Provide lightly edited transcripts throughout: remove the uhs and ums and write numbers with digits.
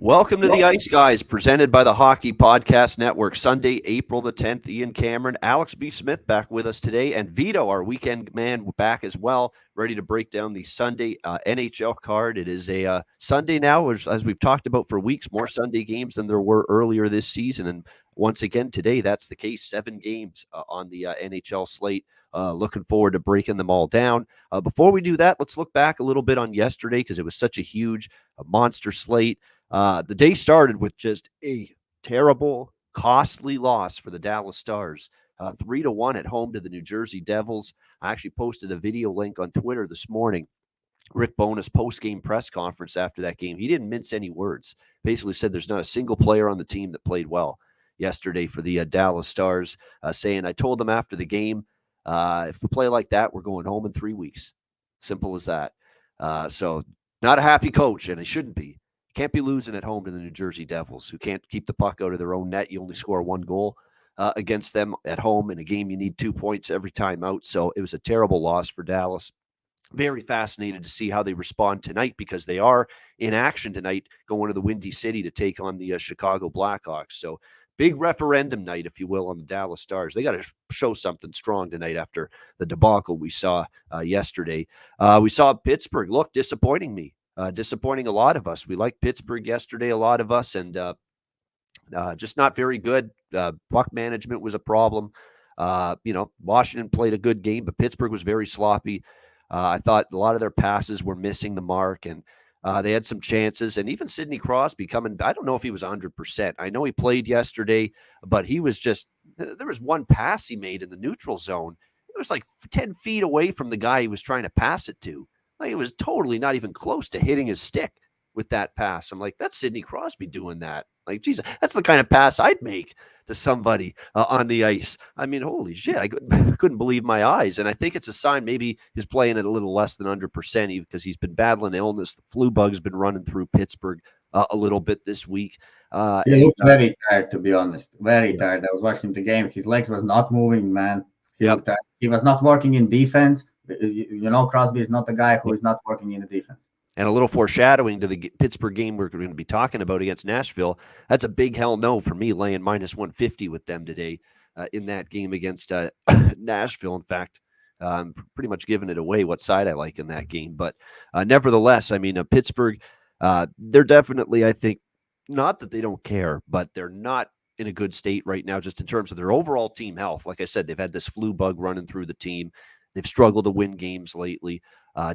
Welcome to the Ice Guys, presented by the Hockey Podcast Network. Sunday, April the 10th, Ian Cameron, Alex B. Smith back with us today, and Vito, our weekend man, back as well, ready to break down the Sunday NHL card. It is a Sunday now, as we've talked about for weeks, more Sunday games than there were earlier this season. And once again, today, that's the case. 7 games on the NHL slate. Looking forward to breaking them all down. Before we do that, let's look back a little bit on yesterday because it was such a huge, monster slate. The day started with just a terrible, costly loss for the Dallas Stars. 3-1 at home to the New Jersey Devils. I actually posted a video link on Twitter this morning. Rick Bowness post-game press conference after that game. He didn't mince any words. Basically said there's not a single player on the team that played well yesterday for the Dallas Stars, saying, I told them after the game, if we play like that, we're going home in 3 weeks. Simple as that. So not a happy coach, and he shouldn't be. Can't be losing at home to the New Jersey Devils, who can't keep the puck out of their own net. You only score 1 goal against them at home. In a game, you need 2 points every time out. So it was a terrible loss for Dallas. Very fascinated to see how they respond tonight because they are in action tonight going to the Windy City to take on the Chicago Blackhawks. So big referendum night, if you will, on the Dallas Stars. They got to show something strong tonight after the debacle we saw yesterday. We saw Pittsburgh. Look, disappointing me. Disappointing a lot of us. We liked Pittsburgh yesterday, a lot of us, and just not very good. Puck management was a problem. Washington played a good game, but Pittsburgh was very sloppy. I thought a lot of their passes were missing the mark, and they had some chances. And even Sidney Crosby I don't know if he was 100%. I know he played yesterday, but he was there was one pass he made in the neutral zone. It was like 10 feet away from the guy he was trying to pass it to. Like, it was totally not even close to hitting his stick with that pass. I'm like, that's Sidney Crosby doing that. Like, Jesus, that's the kind of pass I'd make to somebody on the ice. I mean, holy shit, I couldn't believe my eyes. And I think it's a sign maybe he's playing at a little less than 100% because he's been battling illness. The flu bug's been running through Pittsburgh a little bit this week. He looked very tired, to be honest. Very tired. I was watching the game. His legs was not moving, man. He was not working in defense. Crosby is not the guy who is not working in the defense. And a little foreshadowing to the Pittsburgh game we're going to be talking about against Nashville. That's a big hell no for me, laying minus 150 with them today in that game against Nashville. In fact, I'm pretty much giving it away what side I like in that game. But nevertheless, I mean, Pittsburgh, they're definitely, I think, not that they don't care, but they're not in a good state right now just in terms of their overall team health. Like I said, they've had this flu bug running through the team. They've struggled to win games lately.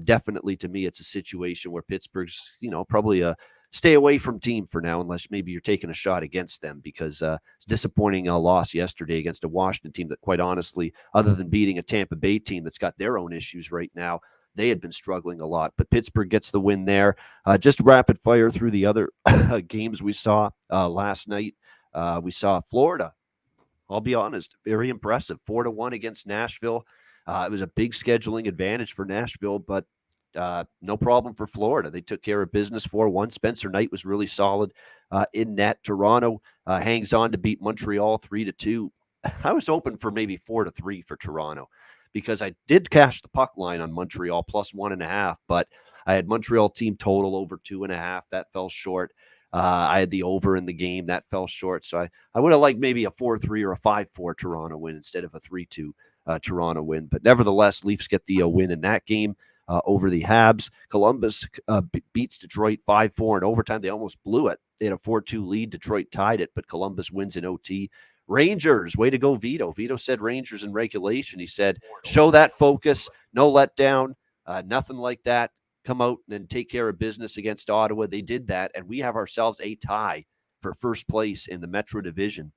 Definitely, to me, it's a situation where Pittsburgh's, probably a stay away from team for now, unless maybe you're taking a shot against them because it's disappointing loss yesterday against a Washington team that, quite honestly, other than beating a Tampa Bay team that's got their own issues right now, they had been struggling a lot. But Pittsburgh gets the win there. Just rapid fire through the other games we saw last night. We saw Florida. I'll be honest, very impressive. 4-1 against Nashville. It was a big scheduling advantage for Nashville, but no problem for Florida. They took care of business 4-1. Spencer Knight was really solid in net. Toronto hangs on to beat Montreal 3-2. I was hoping for maybe 4-3 for Toronto because I did cash the puck line on Montreal plus 1.5, but I had Montreal team total over 2.5. That fell short. I had the over in the game. That fell short. So I would have liked maybe a 4-3 or a 5-4 Toronto win instead of a 3-2. Toronto win. But nevertheless, Leafs get the win in that game over the Habs. Columbus beats Detroit 5-4 in overtime. They almost blew it. They had a 4-2 lead. Detroit tied it, but Columbus wins in OT. Rangers, way to go, Vito. Vito said Rangers in regulation. He said, show that focus, no letdown, nothing like that. Come out and take care of business against Ottawa. They did that, and we have ourselves a tie for first place in the Metro Division.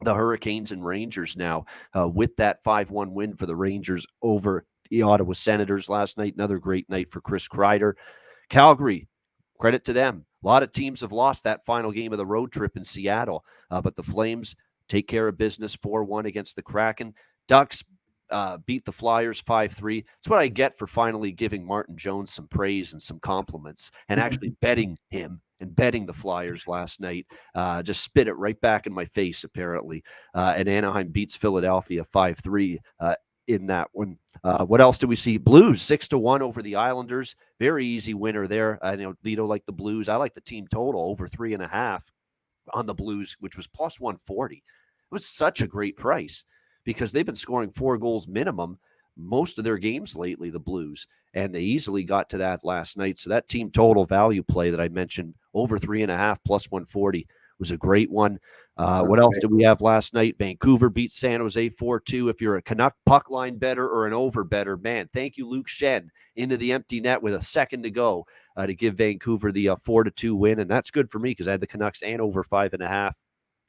The Hurricanes and Rangers now with that 5-1 win for the Rangers over the Ottawa Senators last night. Another great night for Chris Kreider. Calgary, credit to them. A lot of teams have lost that final game of the road trip in Seattle, but the Flames take care of business 4-1 against the Kraken. Ducks beat the Flyers 5-3. It's what I get for finally giving Martin Jones some praise and some compliments and actually betting him and betting the Flyers last night. Just spit it right back in my face, apparently. And Anaheim beats Philadelphia 5-3. in that one. What else do we see? Blues 6-1 over the Islanders. Very easy winner there. I know Vito liked the Blues. I like the team total over 3.5 on the Blues, which was plus 140. It was such a great price because they've been scoring 4 goals minimum most of their games lately, the Blues, and they easily got to that last night. So that team total value play that I mentioned, over 3.5 plus 140, was a great one. What else did we have last night? Vancouver beat San Jose 4-2. If you're a Canuck puck line better or an over better, man, thank you, Luke Shen, into the empty net with a second to go to give Vancouver the 4-2 win. And that's good for me because I had the Canucks and over 5.5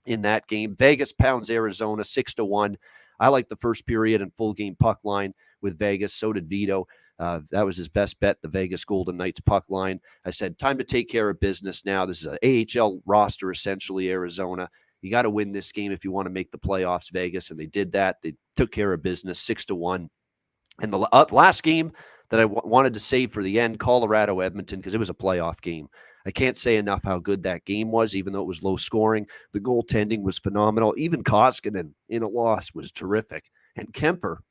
in that game. Vegas pounds Arizona 6-1. I like the first period and full game puck line with Vegas. So did Vito. That was his best bet, the Vegas Golden Knights puck line. I said, time to take care of business now. This is an AHL roster, essentially, Arizona. You got to win this game if you want to make the playoffs, Vegas. And they did that. They took care of business 6-1. And the last game that I wanted to save for the end, Colorado-Edmonton, because it was a playoff game. I can't say enough how good that game was, even though it was low scoring. The goaltending was phenomenal. Even Koskinen in a loss was terrific. And Kemper,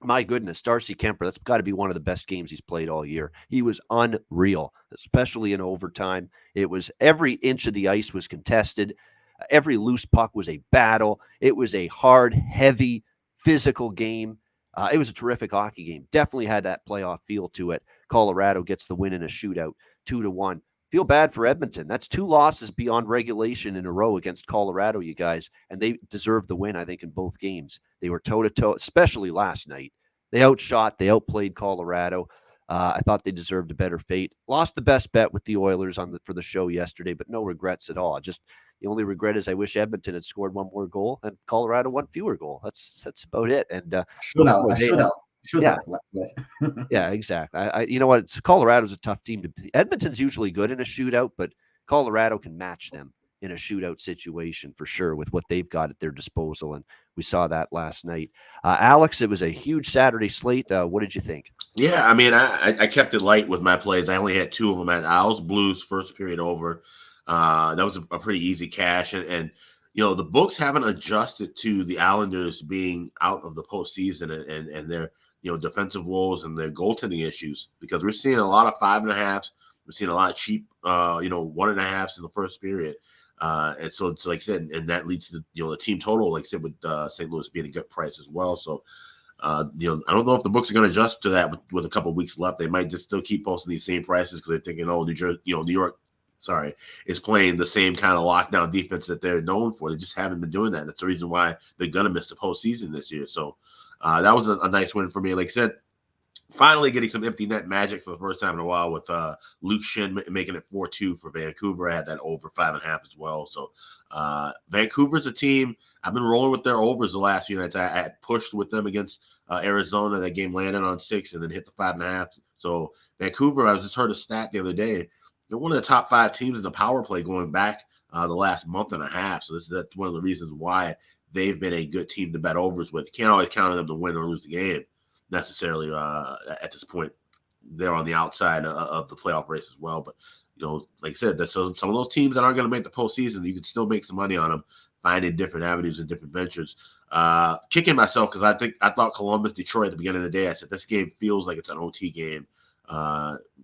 my goodness, Darcy Kemper, that's got to be one of the best games he's played all year. He was unreal, especially in overtime. It was every inch of the ice was contested. Every loose puck was a battle. It was a hard, heavy, physical game. It was a terrific hockey game. Definitely had that playoff feel to it. Colorado gets the win in a shootout, 2-1. Feel bad for Edmonton. That's 2 losses beyond regulation in a row against Colorado, you guys, and they deserved the win, I think, in both games. They were toe-to-toe, especially last night. They outplayed Colorado. I thought they deserved a better fate. Lost the best bet with the Oilers for the show yesterday, but no regrets at all. Just the only regret is I wish Edmonton had scored one more goal and Colorado one fewer goal. That's about it. And should have. Yeah, exactly. You know what? Colorado's a tough team to beat. Edmonton's usually good in a shootout, but Colorado can match them in a shootout situation for sure with what they've got at their disposal. And we saw that last night. Alex, it was a huge Saturday slate. What did you think? Yeah, I mean, I kept it light with my plays. I only had 2 of them at Owls Blues first period over. That was a pretty easy cash. And the books haven't adjusted to the Islanders being out of the postseason and their defensive woes and their goaltending issues, because we're seeing a lot of 5.5s. We're seeing a lot of cheap 1.5s in the first period. And so it's like I said, and that leads to the team total, like I said, with St. Louis being a good price as well. So I don't know if the books are going to adjust to that with a couple of weeks left. They might just still keep posting these same prices because they're thinking, New York, is playing the same kind of lockdown defense that they're known for. They just haven't been doing that. That's the reason why they're going to miss the postseason this year. So that was a nice win for me. Like I said, finally getting some empty net magic for the first time in a while with Luke Shin making it 4-2 for Vancouver. I had that over 5.5 as well. So Vancouver's a team. I've been rolling with their overs the last few nights. I had pushed with them against Arizona. That game landed on 6 and then hit the 5.5. So Vancouver, I just heard a stat the other day. They're one of the top 5 teams in the power play going back the last month and a half. So that's one of the reasons why they've been a good team to bet overs with. You can't always count on them to win or lose the game necessarily at this point. They're on the outside of the playoff race as well. But, like I said, that's some of those teams that aren't going to make the postseason, you can still make some money on them, finding different avenues and different ventures. Kicking myself because I thought Columbus, Detroit at the beginning of the day, I said this game feels like it's an OT game.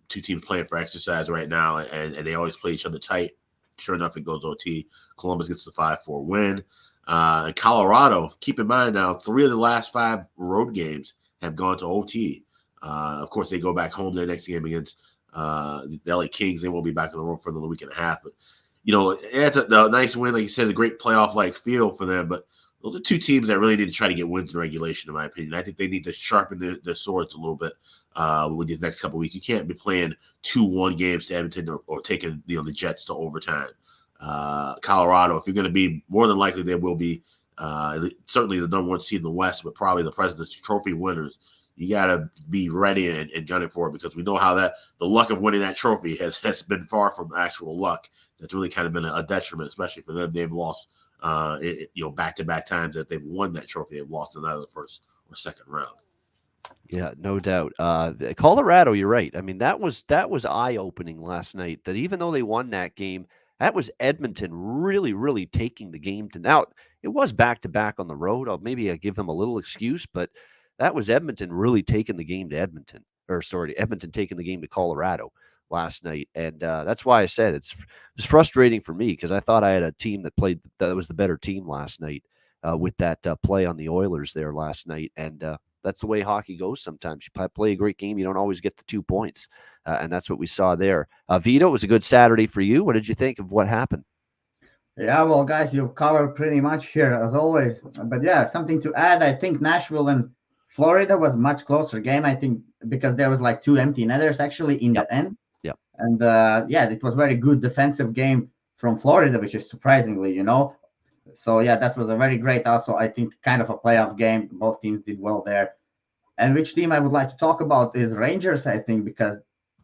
2 teams playing for exercise right now, and they always play each other tight. Sure enough, it goes OT. Columbus gets the 5-4 win. And Colorado, keep in mind now, 3 of the last 5 road games have gone to OT. Of course, they go back home their next game against the LA Kings. They won't be back on the road for another week and a half. But, it's a nice win. Like you said, a great playoff-like feel for them. But those are 2 teams that really need to try to get wins in regulation, in my opinion. I think they need to sharpen their swords a little bit with these next couple of weeks. You can't be playing 2-1 games to Edmonton or taking the Jets to overtime. Colorado, if you're going to be, more than likely they will be certainly the number 1 seed in the West, but probably the President's Trophy winners. You got to be ready and gunning for it, because we know how the luck of winning that trophy has been far from actual luck. That's really kind of been a detriment, especially for them. They've lost, back-to-back times that they've won that trophy. They've lost in either the first or second round. Yeah, no doubt. Colorado, you're right. I mean, that was eye-opening last night, that even though they won that game, that was Edmonton really, really taking the game to now. It was back-to-back on the road. Maybe I give them a little excuse, but That was Edmonton really taking the game to Edmonton taking the game to Colorado last night. And that's why I said it's frustrating for me, because I thought I had a team that was the better team last night with that play on the Oilers there last night. And that's the way hockey goes sometimes. You play a great game, you don't always get the 2 points. And that's what we saw there. Vito, it was a good Saturday for you. What did you think of what happened? Yeah, well, guys, you've covered pretty much here as always. But yeah, something to add. I think Nashville and Florida was much closer game. I think because there was like 2 empty netters actually in the end. Yeah. And yeah, it was very good defensive game from Florida, which is surprisingly, So yeah, that was a very great. Also, I think kind of a playoff game. Both teams did well there. And which team I would like to talk about is Rangers, I think, because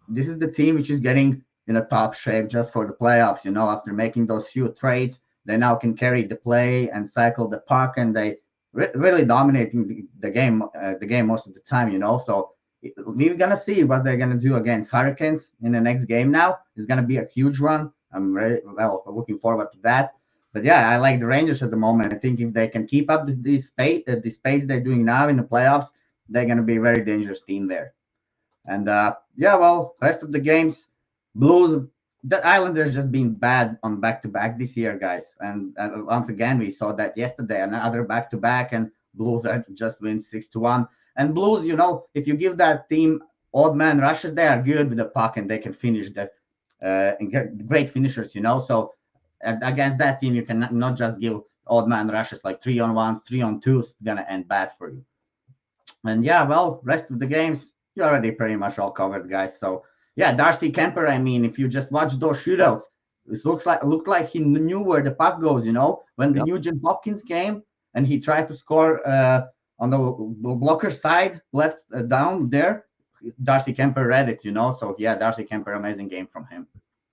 this is the team which is getting in a top shape just for the playoffs. After making those few trades, they now can carry the play and cycle the puck, and they really dominating the game most of the time. So we're gonna see what they're gonna do against Hurricanes in the next game. Now it's gonna be a huge one. I'm looking forward to that. But yeah, I like the Rangers at the moment. I think if they can keep up this pace they're doing now in the playoffs, they're gonna be a very dangerous team there. And yeah, well, rest of the games, Blues, the Islanders just been bad on back-to-back this year, guys. And once again, we saw that yesterday, another back-to-back, and Blues are just win 6-1. And Blues, if you give that team odd man rushes, they are good with the puck and they can finish that. And great finishers, So against that team, you can not just give odd man rushes like 3-on-1s, 3-on-2s. It's gonna end bad for you. And yeah, well, rest of the games, you already pretty much all covered, guys. So yeah, Darcy Kemper, I mean, if you just watch those shootouts, it looked like he knew where the puck goes, When the Nugent Hopkins came and he tried to score on the blocker side, left down there, Darcy Kemper read it, So yeah, Darcy Kemper, amazing game from him.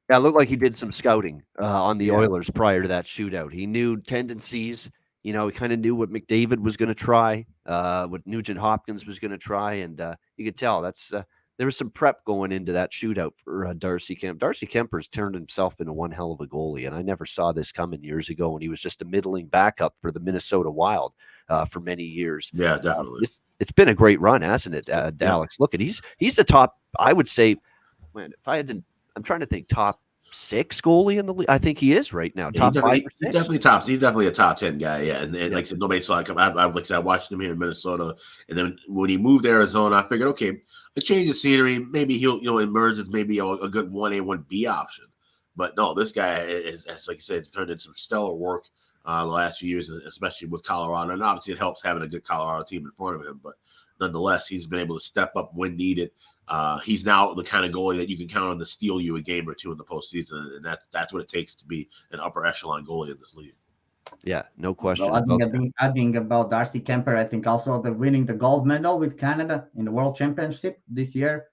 Yeah, it looked like he did some scouting on the Oilers prior to that shootout. He knew tendencies. He kind of knew what McDavid was going to try, what Nugent Hopkins was going to try, and you could tell there was some prep going into that shootout for Darcy Kemper. Darcy Kemper's turned himself into one hell of a goalie, and I never saw this coming years ago when he was just a middling backup for the Minnesota Wild for many years. Yeah, definitely. It's been a great run, hasn't it, Alex? Look, he's the top. I would say, man, if I had to, I'm trying to think top 6 goalie in the league. I think he is right now. Top 5 or 6. He's definitely a top 10 guy. Yeah, and like I said, nobody saw it come. I watched him here in Minnesota, and then when he moved to Arizona, I figured, okay, a change of scenery, maybe he'll emerge as maybe a good 1A, 1B option. But no, this guy is, like you said, turned in some stellar work the last few years, especially with Colorado. And obviously, it helps having a good Colorado team in front of him. But nonetheless, he's been able to step up when needed. He's now the kind of goalie that you can count on to steal you a game or two in the postseason, and that's what it takes to be an upper echelon goalie in this league. Yeah, no question. Adding about Darcy Kemper, I think also winning the gold medal with Canada in the World Championship this year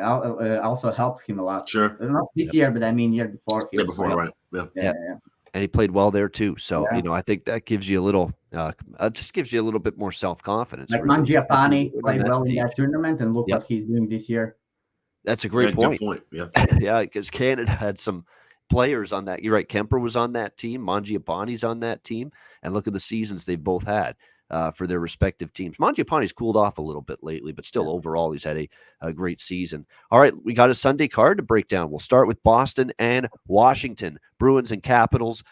also helped him a lot. Sure. Not this year, but I mean year before. Year before, right? Yeah. And he played well there too. So I think that gives you a little, just gives you a little bit more self-confidence. Like Mangiapane played well in that tournament, and look what he's doing this year. That's a great point. Good point. Yeah, yeah, because Canada had some players on that. You're right. Kemper was on that team. Mangiapane's on that team, and look at the seasons they've both had for their respective teams. Mangiapane's cooled off a little bit lately, but still overall he's had a great season. All right, we got a Sunday card to break down. We'll start with Boston and Washington. Bruins and Capitals.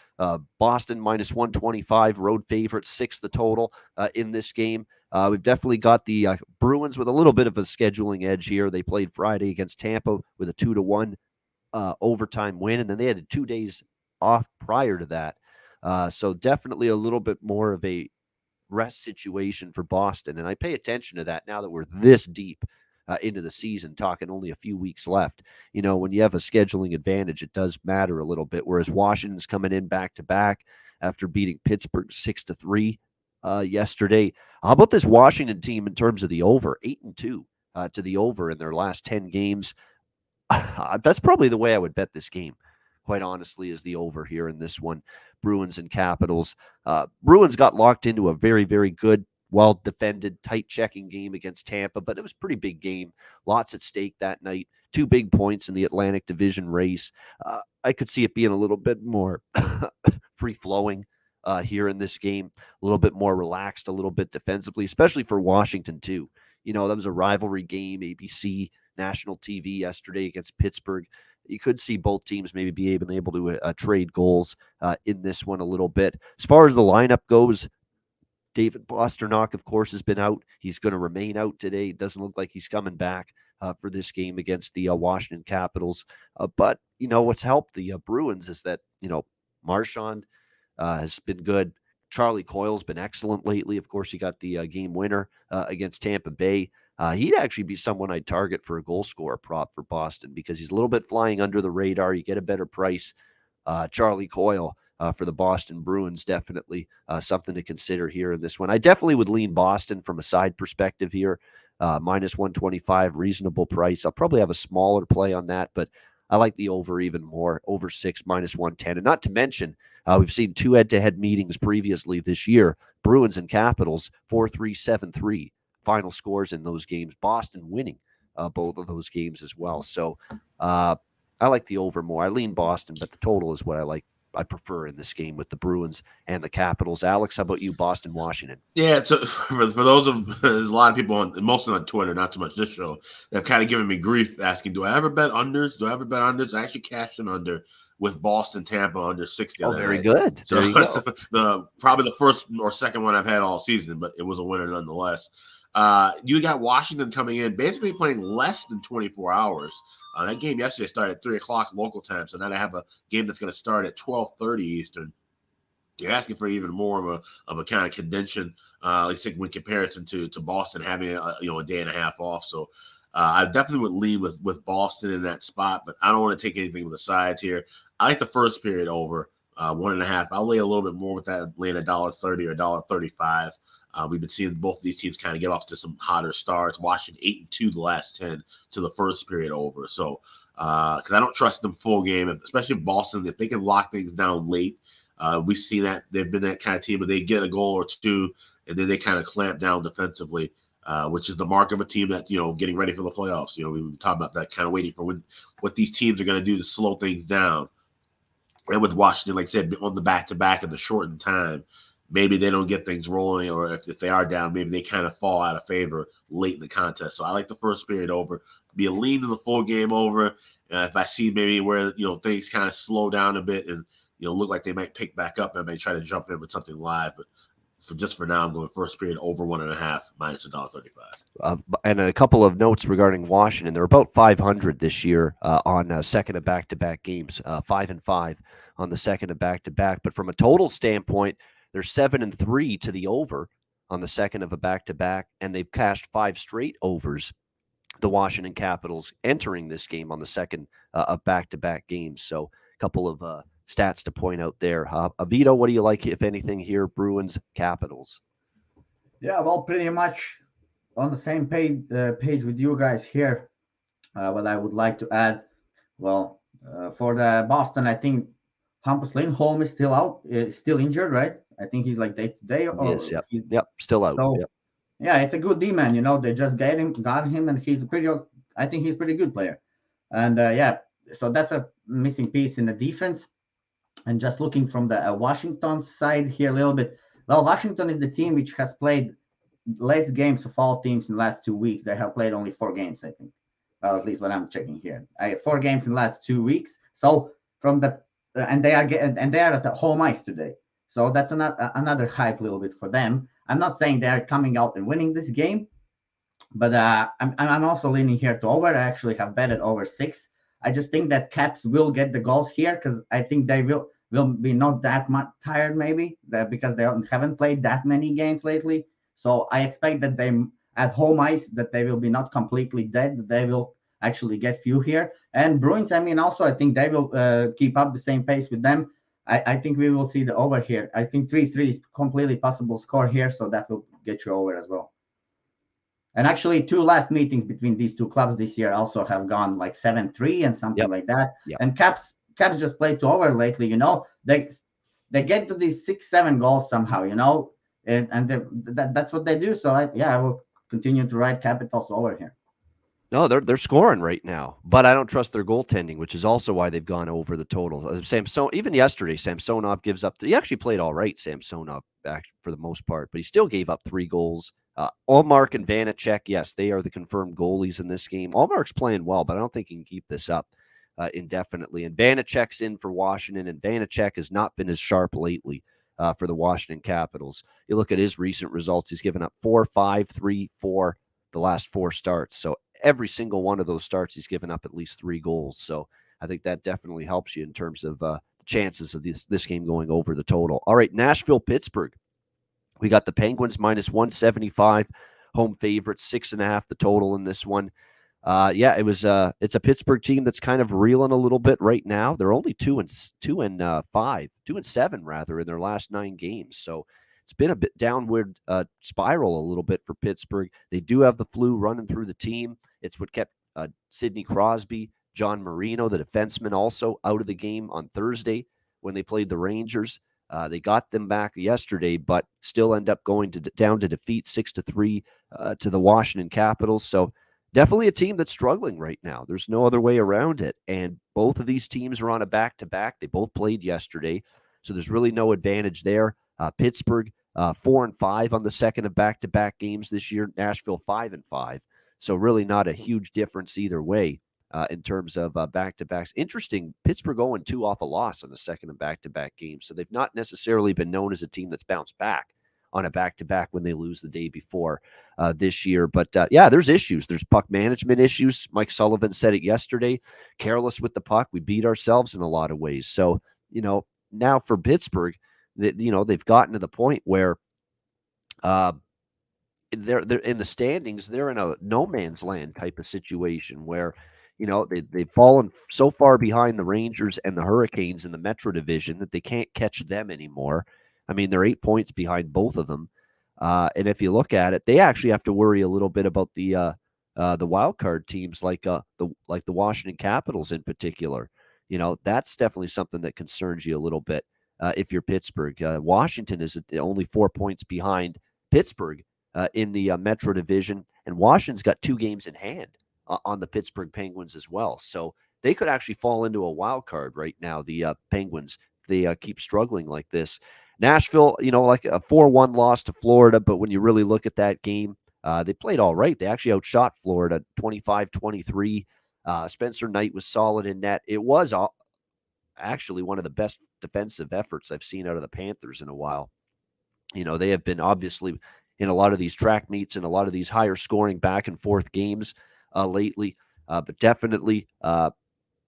Boston minus 125, road favorite, 6 the total in this game. We've definitely got the Bruins with a little bit of a scheduling edge here. They played Friday against Tampa with a 2-1 overtime win, and then they had 2 days off prior to that. So definitely a little bit more of a rest situation for Boston. And I pay attention to that now that we're this deep into the season, talking only a few weeks left. When you have a scheduling advantage, it does matter a little bit. Whereas Washington's coming in back-to-back after beating Pittsburgh 6-3 yesterday. How about this Washington team in terms of the over? 8-2 to the over in their last 10 games. That's probably the way I would bet this game, quite honestly, is the over here in this one. Bruins and Capitals. Bruins got locked into a very, very good, well-defended, tight checking game against Tampa, but it was a pretty big game. Lots at stake that night. 2 big points in the Atlantic Division race. I could see it being a little bit more free-flowing here in this game, a little bit more relaxed, a little bit defensively, especially for Washington too. That was a rivalry game, ABC national TV yesterday against Pittsburgh. You could see both teams maybe be able to trade goals in this one a little bit. As far as the lineup goes, David Pastrnak, of course, has been out. He's going to remain out today. It doesn't look like he's coming back for this game against the Washington Capitals. But, what's helped the Bruins is that, Marchand has been good. Charlie Coyle's been excellent lately. Of course, he got the game winner against Tampa Bay. He'd actually be someone I'd target for a goal scorer prop for Boston because he's a little bit flying under the radar. You get a better price. Charlie Coyle for the Boston Bruins, definitely something to consider here in this one. I definitely would lean Boston from a side perspective here. Minus 125, reasonable price. I'll probably have a smaller play on that, but I like the over even more. Over 6, minus 110. And not to mention, we've seen 2 head-to-head meetings previously this year. Bruins and Capitals, 4-3, 7-3. Final scores in those games. Boston winning both of those games as well. So I like the over more. I lean Boston, but the total is what I prefer in this game with the Bruins and the Capitals. Alex, how about you, Boston, Washington? Yeah, so for those of there's a lot of people mostly on Twitter, not so much this show, that kind of giving me grief asking, do I ever bet unders? I actually cashed an under with Boston, Tampa under 60. Oh, very good. So there you go. Probably the first or second one I've had all season, but it was a winner nonetheless. You got Washington coming in, basically playing less than 24 hours. That game yesterday started at 3 o'clock local time, so now they have a game that's going to start at 12:30 Eastern. You're asking for even more of a kind of condension, I think, when comparison to Boston having a day and a half off. So I definitely would lean with Boston in that spot, but I don't want to take anything with the sides here. I like the first period over 1.5. I'll lay a little bit more with that, laying $1.30 or $1.35. We've been seeing both of these teams kind of get off to some hotter starts. Washington 8-2 the last 10 to the first period over. So, because I don't trust them full game, especially Boston, if they can lock things down late. We've seen that they've been that kind of team, but they get a goal or two, and then they kind of clamp down defensively, which is the mark of a team that getting ready for the playoffs. We've been talking about that, kind of waiting for what these teams are going to do to slow things down. And with Washington, like I said, on the back-to-back in the shortened time, maybe they don't get things rolling, or if they are down, maybe they kind of fall out of favor late in the contest. So I like the first period over. Be a lean to the full game over. If I see maybe where things kind of slow down a bit and look like they might pick back up, I may try to jump in with something live. But for now, I'm going first period over 1.5, minus $1.35. And a couple of notes regarding Washington. They're about 500 this year on second of back-to-back games, 5-5 on the second of back-to-back. But from a total standpoint, they're 7-3 to the over on the second of a back-to-back, and they've cashed 5 straight overs, the Washington Capitals, entering this game on the second of back-to-back games. So a couple of stats to point out there. Avito, what do you like, if anything, here, Bruins, Capitals? Yeah, well, pretty much on the same page with you guys here. What I would like to add, well, for the Boston, I think Hampus Lindholm is still out, still injured, right? I think he's like day-to-day. Yes, yep, still out. So, yep. Yeah, it's a good D-man. They just got him, and I think he's a pretty good player. And so that's a missing piece in the defense. And just looking from the Washington side here a little bit, well, Washington is the team which has played less games of all teams in the last 2 weeks. They have played only 4 games, I think. Well, at least what I'm checking here. 4 games in the last 2 weeks. So from the and they are at the home ice today. So that's another hype a little bit for them. I'm not saying they are coming out and winning this game, but I'm also leaning here to over. I actually have betted over 6. I just think that Caps will get the goals here because I think they will be not that much tired maybe because they haven't played that many games lately. So I expect that they at home ice that they will be not completely dead. That they will actually get few here. And Bruins, also I think they will keep up the same pace with them. I think we will see the over here. I think 3-3 is completely possible score here, so that will get you over as well. And actually, 2 last meetings between these 2 clubs this year also have gone like 7-3 and something like that. Yep. And Caps just played to over lately. They get to these 6-7 goals somehow. And that's what they do. So I will continue to ride Capitals over here. No, they're scoring right now, but I don't trust their goaltending, which is also why they've gone over the total. Even yesterday, Samsonov gives up. He actually played all right, Samsonov, back for the most part, but he still gave up 3 goals. Allmark and Vanacek, yes, they are the confirmed goalies in this game. Allmark's playing well, but I don't think he can keep this up indefinitely. And Vanacek's in for Washington, and Vanacek has not been as sharp lately for the Washington Capitals. You look at his recent results; he's given up 4, 5, 3, 4 the last 4 starts. So every single one of those starts, he's given up at least 3 goals. So I think that definitely helps you in terms of the chances of this game going over the total. All right, Nashville, Pittsburgh. We got the Penguins minus 175, home favorites, 6.5 the total in this one. It's a Pittsburgh team that's kind of reeling a little bit right now. They're only 2-7 rather in their last 9 games. So it's been a bit downward spiral a little bit for Pittsburgh. They do have the flu running through the team. It's what kept Sidney Crosby, John Marino, the defenseman, also out of the game on Thursday when they played the Rangers. They got them back yesterday, but still end up going down to defeat 6-3 to the Washington Capitals. So definitely a team that's struggling right now. There's no other way around it. And both of these teams are on a back-to-back. They both played yesterday, so there's really no advantage there. Pittsburgh 4-5 on the second of back-to-back games this year. Nashville 5-5. So really not a huge difference either way. In terms of back-to-backs. Interesting, Pittsburgh 0-2 off a loss on the second of back-to-back games. So they've not necessarily been known as a team that's bounced back on a back-to-back when they lose the day before this year. But there's issues. There's puck management issues. Mike Sullivan said it yesterday. Careless with the puck. We beat ourselves in a lot of ways. So, now for Pittsburgh, they've gotten to the point where they're in the standings. They're in a no man's land type of situation where they've fallen so far behind the Rangers and the Hurricanes in the Metro Division that they can't catch them anymore. I mean, they're 8 points behind both of them. And if you look at it, they actually have to worry a little bit about the wild card teams like the Washington Capitals in particular. That's definitely something that concerns you a little bit if you're Pittsburgh. Washington is only 4 points behind Pittsburgh in the Metro Division, and Washington's got 2 games in hand on the Pittsburgh Penguins as well. So they could actually fall into a wild card right now, the Penguins. They keep struggling like this. Nashville, like a 4-1 loss to Florida, but when you really look at that game, they played all right. They actually outshot Florida 25-23. Spencer Knight was solid in net. It was actually one of the best defensive efforts I've seen out of the Panthers in a while. They have been obviously in a lot of these track meets and a lot of these higher scoring back and forth games lately, but definitely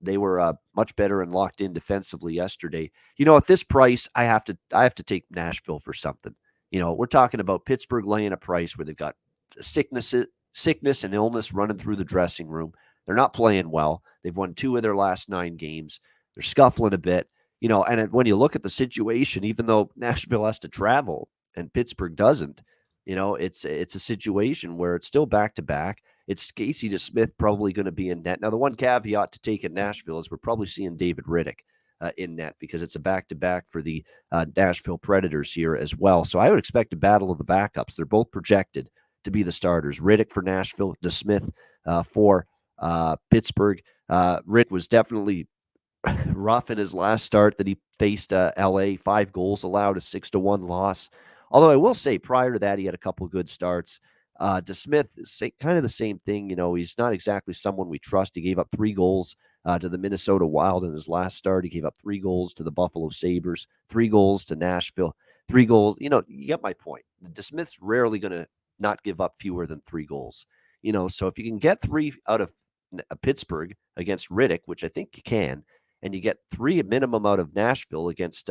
they were much better and locked in defensively yesterday. At this price, I have to take Nashville for something. We're talking about Pittsburgh laying a price where they've got sickness and illness running through the dressing room. They're not playing well. They've won 2 of their last 9 games. They're scuffling a bit. And when you look at the situation, even though Nashville has to travel and Pittsburgh doesn't, it's a situation where it's still back-to-back. It's Casey DeSmith probably going to be in net. Now, the one caveat to take at Nashville is we're probably seeing David Riddick in net because it's a back-to-back for the Nashville Predators here as well. So I would expect a battle of the backups. They're both projected to be the starters. Riddick for Nashville, DeSmith for Pittsburgh. Riddick was definitely rough in his last start that he faced LA. 5 goals allowed, a 6-1 loss. Although I will say prior to that, he had a couple good starts. DeSmith is kind of the same thing. He's not exactly someone we trust. He gave up 3 goals to the Minnesota Wild in his last start. He gave up 3 goals to the Buffalo Sabres, 3 goals to Nashville, 3 goals. You get my point. DeSmith's rarely going to not give up fewer than 3 goals. So if you can get 3 out of Pittsburgh against Riddick, which I think you can, and you get 3 minimum out of Nashville against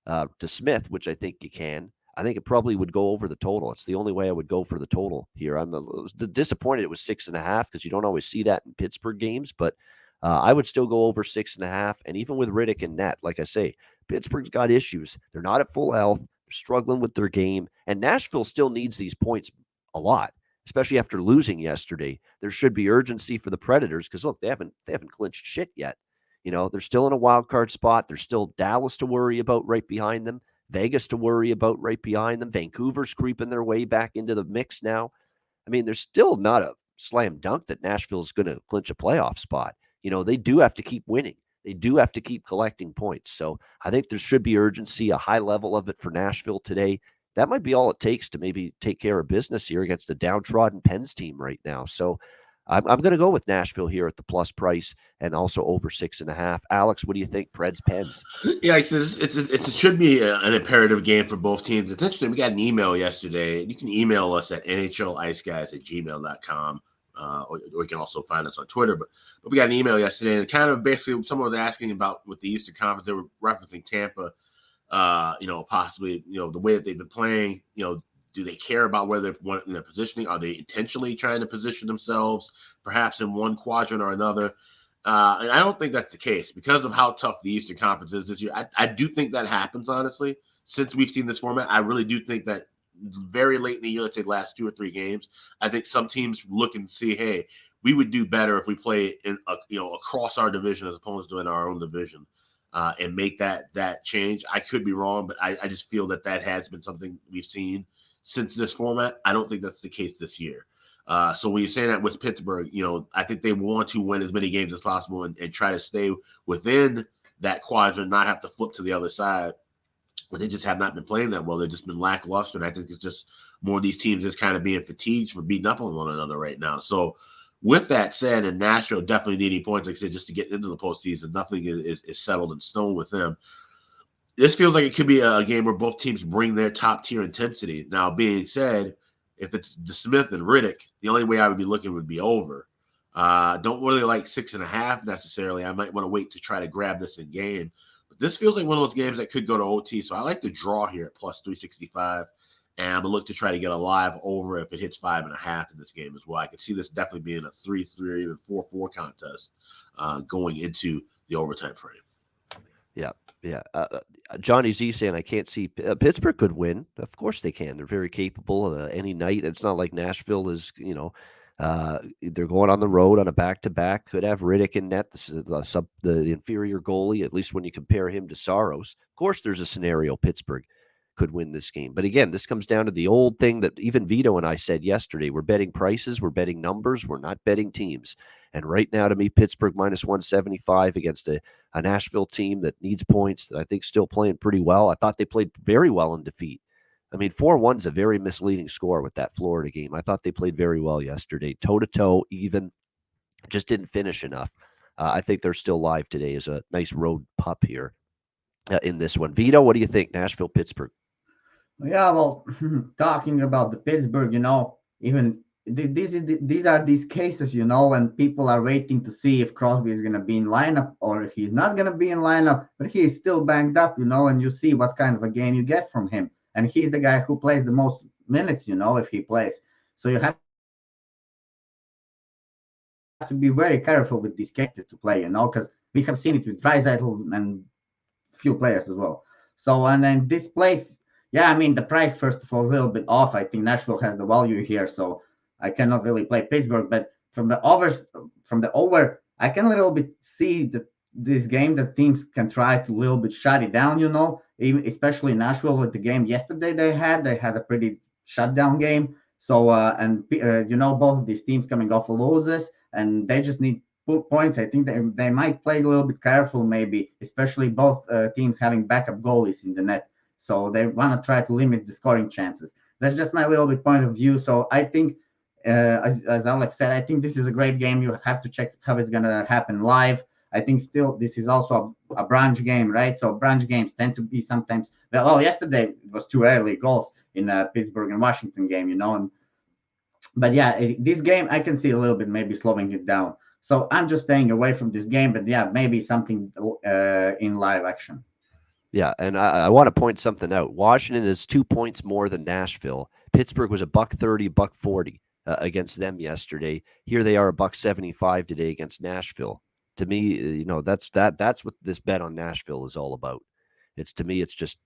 DeSmith, which I think you can, I think it probably would go over the total. It's the only way I would go for the total here. I'm disappointed it was 6.5 because you don't always see that in Pittsburgh games, but I would still go over 6.5. And even with Riddick and net, like I say, Pittsburgh's got issues. They're not at full health. They're struggling with their game. And Nashville still needs these points a lot, especially after losing yesterday. There should be urgency for the Predators because, look, they haven't clinched shit yet. They're still in a wild card spot. There's still Dallas to worry about right behind them. Vegas to worry about right behind them. Vancouver's creeping their way back into the mix now. I mean, there's still not a slam dunk that Nashville's going to clinch a playoff spot. They do have to keep winning. They do have to keep collecting points. So I think there should be urgency, a high level of it for Nashville today. That might be all it takes to maybe take care of business here against the downtrodden Pens team right now. So I'm going to go with Nashville here at the plus price and also over 6.5. Alex, what do you think? Preds, Pens. Yeah, it should be an imperative game for both teams. It's interesting. We got an email yesterday. You can email us at nhliceguys@gmail.com. Or you can also find us on Twitter. But we got an email yesterday, and kind of basically someone was asking about with the Eastern Conference. They were referencing Tampa, possibly, the way that they've been playing. Do they care about where they're in their positioning? Are they intentionally trying to position themselves perhaps in one quadrant or another? And I don't think that's the case because of how tough the Eastern Conference is this year. I do think that happens, honestly. Since we've seen this format, I really do think that very late in the year, let's say the last 2 or 3 games, I think some teams look and see, hey, we would do better if we play in across our division as opposed to in our own division, and make that change. I could be wrong, but I just feel that has been something we've seen since this format. I don't think that's the case this year. So when you're saying that with Pittsburgh, I think they want to win as many games as possible and try to stay within that quadrant, not have to flip to the other side. But they just have not been playing that well. They've just been lackluster. And I think it's just more of these teams just kind of being fatigued for beating up on one another right now. So with that said, and Nashville definitely needing points, like I said, just to get into the postseason, nothing is settled in stone with them. This feels like it could be a game where both teams bring their top tier intensity. Now, being said, if it's DeSmith and Riddick, the only way I would be looking would be over. Don't really like 6.5 necessarily. I might want to wait to try to grab this in game. But this feels like one of those games that could go to OT. So I like the draw here at plus 365. And I'm going to look to try to get a live over if it hits 5.5 in this game as well. I could see this definitely being a 3-3 or even 4-4 contest going into the overtime frame. Yeah. Yeah. Johnny Z saying, I can't see Pittsburgh could win. Of course they can. They're very capable any night. It's not like Nashville is, they're going on the road on a back-to-back. Could have Riddick in net, the inferior goalie, at least when you compare him to Saros. Of course, there's a scenario Pittsburgh could win this game. But again, this comes down to the old thing that even Vito and I said yesterday. We're betting prices. We're betting numbers. We're not betting teams. And right now, to me, Pittsburgh minus 175 against a Nashville team that needs points, that I think still playing pretty well. I thought they played very well in defeat. I mean, 4-1's a very misleading score with that Florida game. I thought they played very well yesterday. Toe-to-toe, even. Just didn't finish enough. I think they're still live today as a nice road pup here in this one. Vito, what do you think? Nashville, Pittsburgh. Yeah, well, talking about the Pittsburgh, even these are these cases, when people are waiting to see if Crosby is going to be in lineup or if he's not going to be in lineup, but he is still banged up, and you see what kind of a game you get from him. And he's the guy who plays the most minutes, if he plays. So you have to be very careful with this character to play, because we have seen it with Draisaitl and few players as well. So, and then this place, yeah, I mean, the price, first of all, is a little bit off. I think Nashville has the value here, so I cannot really play Pittsburgh. But from the over, I can a little bit see this game that teams can try to a little bit shut it down, even especially Nashville with the game yesterday they had a pretty shutdown game. So, both of these teams coming off of losses, and they just need points. I think they might play a little bit careful, maybe, especially both teams having backup goalies in the net. So they want to try to limit the scoring chances. That's just my little bit point of view. So I think, as Alex said, I think this is a great game. You have to check how it's going to happen live. I think still this is also a brunch game, right? So brunch games tend to be sometimes, yesterday it was 2 early goals in Pittsburgh and Washington game, But yeah, this game, I can see a little bit maybe slowing it down. So I'm just staying away from this game, but yeah, maybe something in live action. Yeah, and I want to point something out. Washington is 2 points more than Nashville. Pittsburgh was $1.30, $1.40 against them yesterday. Here they are $1.75 today against Nashville. To me, that's what this bet on Nashville is all about. It's just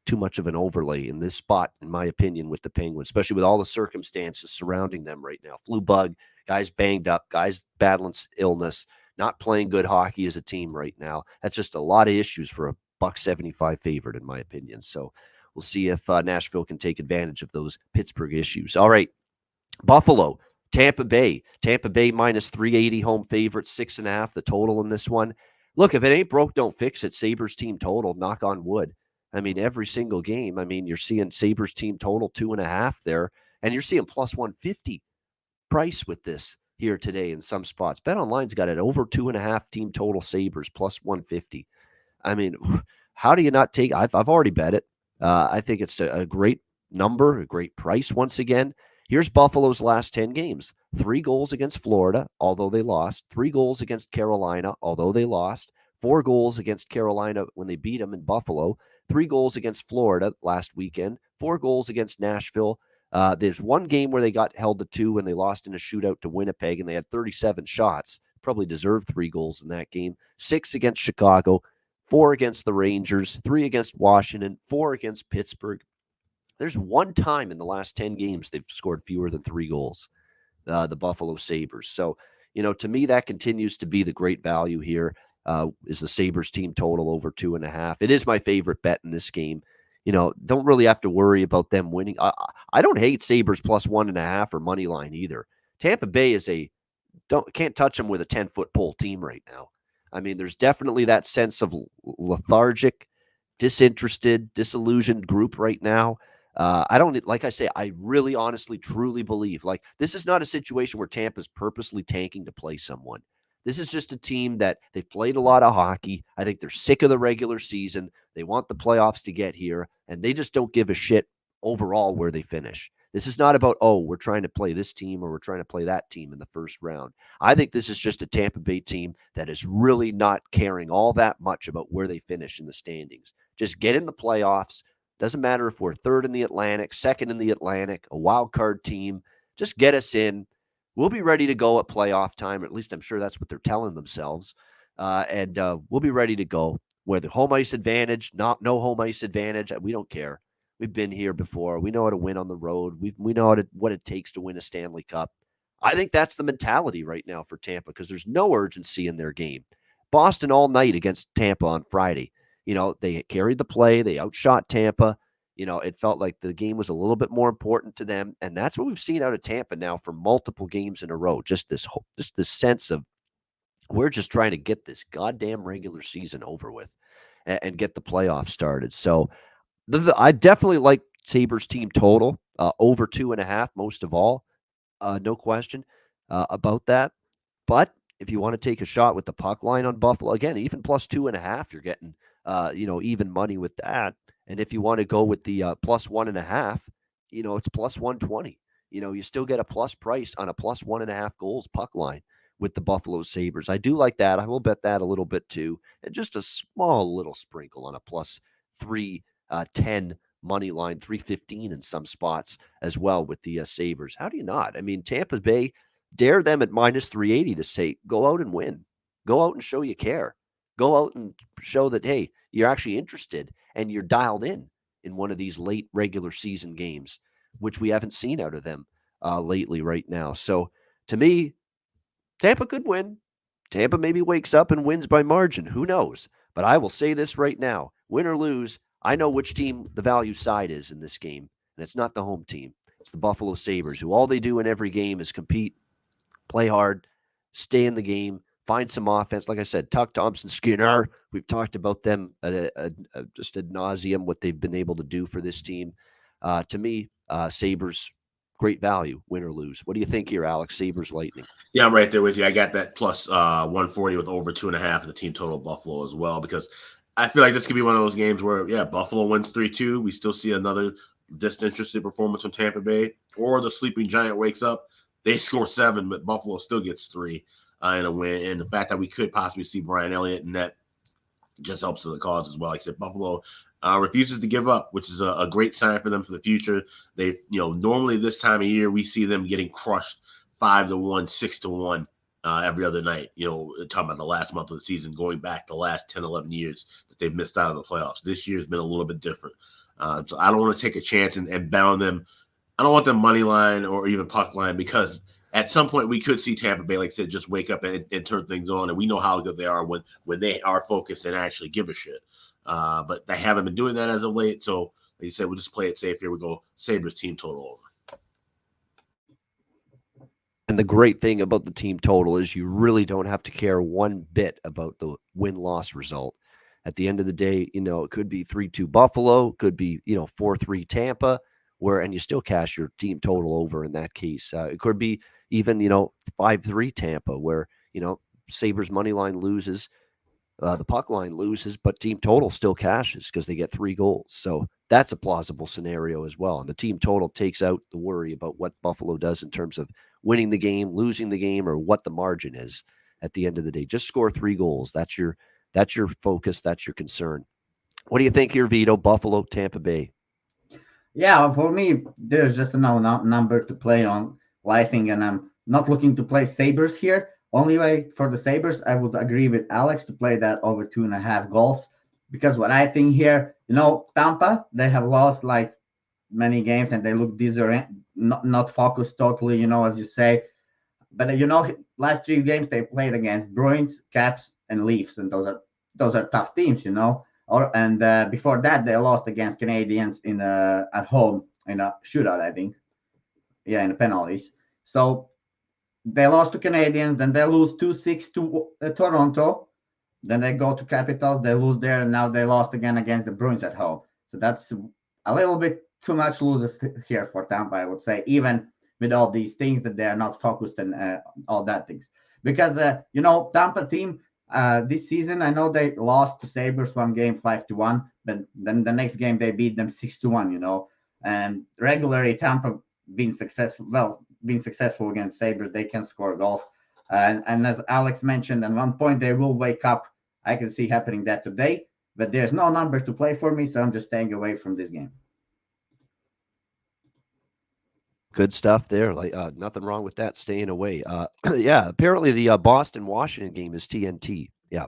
too much of an overlay in this spot, in my opinion, with the Penguins, especially with all the circumstances surrounding them right now. Flu bug, guys banged up, guys battling illness, not playing good hockey as a team right now. That's just a lot of issues for a $1.75 favorite, in my opinion. So we'll see if Nashville can take advantage of those Pittsburgh issues. All right, Buffalo Tampa Bay minus 380 home favorite, 6.5 the total in this one. Look, if it ain't broke, don't fix it. Sabres team total, knock on wood. I mean, every single game, I mean, you're seeing Sabres team total 2.5 there, and you're seeing plus 150 price with this here today in some spots. BetOnline's got it over 2.5 team total Sabres plus 150. I mean, how do you not take? I've already bet it. I think it's a great number, a great price once again. Here's Buffalo's last 10 games. 3 goals against Florida, although they lost. 3 goals against Carolina, although they lost. 4 goals against Carolina when they beat them in Buffalo. 3 goals against Florida last weekend. 4 goals against Nashville. There's one game where they got held to 2 when they lost in a shootout to Winnipeg, and they had 37 shots. Probably deserved 3 goals in that game. 6 against Chicago. 4 against the Rangers, 3 against Washington, 4 against Pittsburgh. There's one time in the last 10 games they've scored fewer than 3 goals, the Buffalo Sabres. So, to me, that continues to be the great value here, is the Sabres team total over 2.5. It is my favorite bet in this game. Don't really have to worry about them winning. I don't hate Sabres plus 1.5 or money line either. Tampa Bay can't touch them with a 10-foot pole team right now. I mean, there's definitely that sense of lethargic, disinterested, disillusioned group right now. Like I say, I really honestly, truly believe this is not a situation where Tampa's purposely tanking to play someone. This is just a team that they've played a lot of hockey. I think they're sick of the regular season. They want the playoffs to get here, and they just don't give a shit overall where they finish. This is not about, we're trying to play this team or we're trying to play that team in the first round. I think this is just a Tampa Bay team that is really not caring all that much about where they finish in the standings. Just get in the playoffs. Doesn't matter if we're third in the Atlantic, second in the Atlantic, a wild card team. Just get us in. We'll be ready to go at playoff time. Or at least I'm sure that's what they're telling themselves. And we'll be ready to go. Whether home ice advantage, no home ice advantage, we don't care. We've been here before. We know how to win on the road. We know what it takes to win a Stanley Cup. I think that's the mentality right now for Tampa because there's no urgency in their game. Boston all night against Tampa on Friday. They carried the play. They outshot Tampa. It felt like the game was a little bit more important to them. And that's what we've seen out of Tampa now for multiple games in a row. Just this sense of we're just trying to get this goddamn regular season over with and get the playoffs started. So I definitely like Sabres team total over 2.5 most of all. No question about that. But if you want to take a shot with the puck line on Buffalo, again, even plus 2.5, you're getting, even money with that. And if you want to go with the plus 1.5, it's plus 120. You still get a plus price on a plus 1.5 goals puck line with the Buffalo Sabres. I do like that. I will bet that a little bit too. And just a small little sprinkle on a plus 310 money line, 315 in some spots as well with the Sabres. How do you not? I mean, Tampa Bay, dare them at minus 380 to say, go out and win. Go out and show you care. Go out and show that, hey, you're actually interested and you're dialed in one of these late regular season games, which we haven't seen out of them lately right now. So to me, Tampa could win. Tampa maybe wakes up and wins by margin. Who knows? But I will say this right now, win or lose, I know which team the value side is in this game, and it's not the home team. It's the Buffalo Sabres, who all they do in every game is compete, play hard, stay in the game, find some offense. Like I said, Tuck, Thompson, Skinner, we've talked about them just ad nauseum, what they've been able to do for this team. To me, Sabres, great value, win or lose. What do you think here, Alex? Sabres, Lightning. Yeah, I'm right there with you. I got that plus 140 with over 2.5 of the team total Buffalo as well, because I feel like this could be one of those games where, Buffalo wins 3-2. We still see another disinterested performance from Tampa Bay, or the sleeping giant wakes up. They score 7, but Buffalo still gets 3 in a win. And the fact that we could possibly see Brian Elliott in net just helps in the cause as well. Like I said, Buffalo refuses to give up, which is a great sign for them for the future. They, normally this time of year, we see them getting crushed 5-1, 6-1 every other night. Talking about the last month of the season, going back the last 10, 11 years that they've missed out on the playoffs. This year has been a little bit different. So I don't want to take a chance and bet on them. I don't want them money line or even puck line, because at some point we could see Tampa Bay, like I said, just wake up and turn things on. And we know how good they are when they are focused and actually give a shit. But they haven't been doing that as of late. So like you said, we'll just play it safe here. We go Sabres team total over. And the great thing about the team total is you really don't have to care one bit about the win-loss result. At the end of the day, it could be 3-2 Buffalo, could be, 4-3 Tampa, and you still cash your team total over in that case. It could be even, 5-3 Tampa, where, Sabres money line loses, the puck line loses, but team total still cashes because they get 3 goals. So that's a plausible scenario as well. And the team total takes out the worry about what Buffalo does in terms of winning the game, losing the game, or what the margin is at the end of the day. Just score 3 goals. That's your focus. That's your concern. What do you think here, Vito? Buffalo, Tampa Bay? Yeah, for me, there's just no number to play on Lightning, and I'm not looking to play Sabres here. Only way for the Sabres, I would agree with Alex to play that over 2.5 goals, because what I think here, Tampa, they have lost like many games and they look not focused totally, as you say. But last 3 games they played against Bruins, Caps, and Leafs, and those are tough teams, And before that, they lost against Canadians at home in a shootout, I think. Yeah, in the penalties. So they lost to Canadians, then they lose 2-6 to Toronto. Then they go to Capitals, they lose there, and now they lost again against the Bruins at home. So that's a little bit too much losers here for Tampa, I would say, even with all these things that they are not focused and all that things. Because, Tampa team, this season, I know they lost to Sabres one game 5-1, but then the next game they beat them 6-1, And regularly Tampa being successful against Sabres, they can score goals. And as Alex mentioned, at one point they will wake up. I can see happening that today, but there's no number to play for me, so I'm just staying away from this game. Good stuff there. Like nothing wrong with that. Staying away. Yeah. Apparently the Boston Washington game is TNT. Yeah.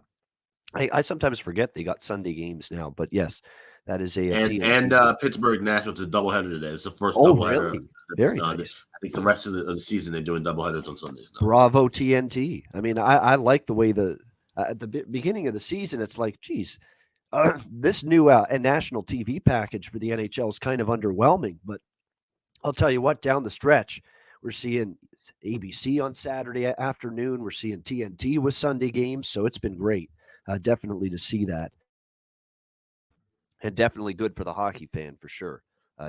I sometimes forget they got Sunday games now, but yes, that is a TNT. And Pittsburgh Nashville to doubleheader today. It's the first doubleheader. Really? Very nice. I think the rest of the season they're doing doubleheaders on Sundays now. Bravo TNT. I mean, I like the way at the beginning of the season, it's like, geez, this new national TV package for the NHL is kind of underwhelming, but I'll tell you what, down the stretch, we're seeing ABC on Saturday afternoon. We're seeing TNT with Sunday games. So it's been great, definitely to see that. And definitely good for the hockey fan for sure.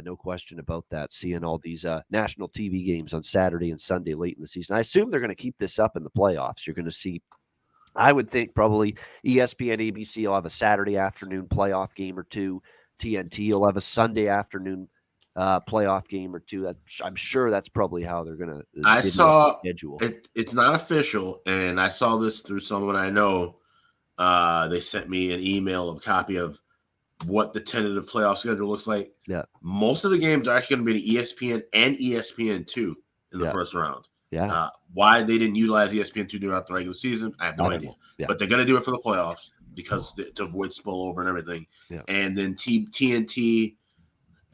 No question about that, seeing all these national TV games on Saturday and Sunday late in the season. I assume they're going to keep this up in the playoffs. You're going to see, I would think probably ESPN, ABC will have a Saturday afternoon playoff game or two. TNT will have a Sunday afternoon playoff game or two. I'm sure that's probably how they're going to. I saw schedule. It's not official, and I saw this through someone I know. They sent me an email, a copy of what the tentative playoff schedule looks like. Yeah, most of the games are actually going to be the ESPN and ESPN2 in the first round. Yeah, why they didn't utilize ESPN2 throughout the regular season, I have no idea. Yeah. But they're going to do it for the playoffs because to avoid spillover and everything. Yeah. And then TNT.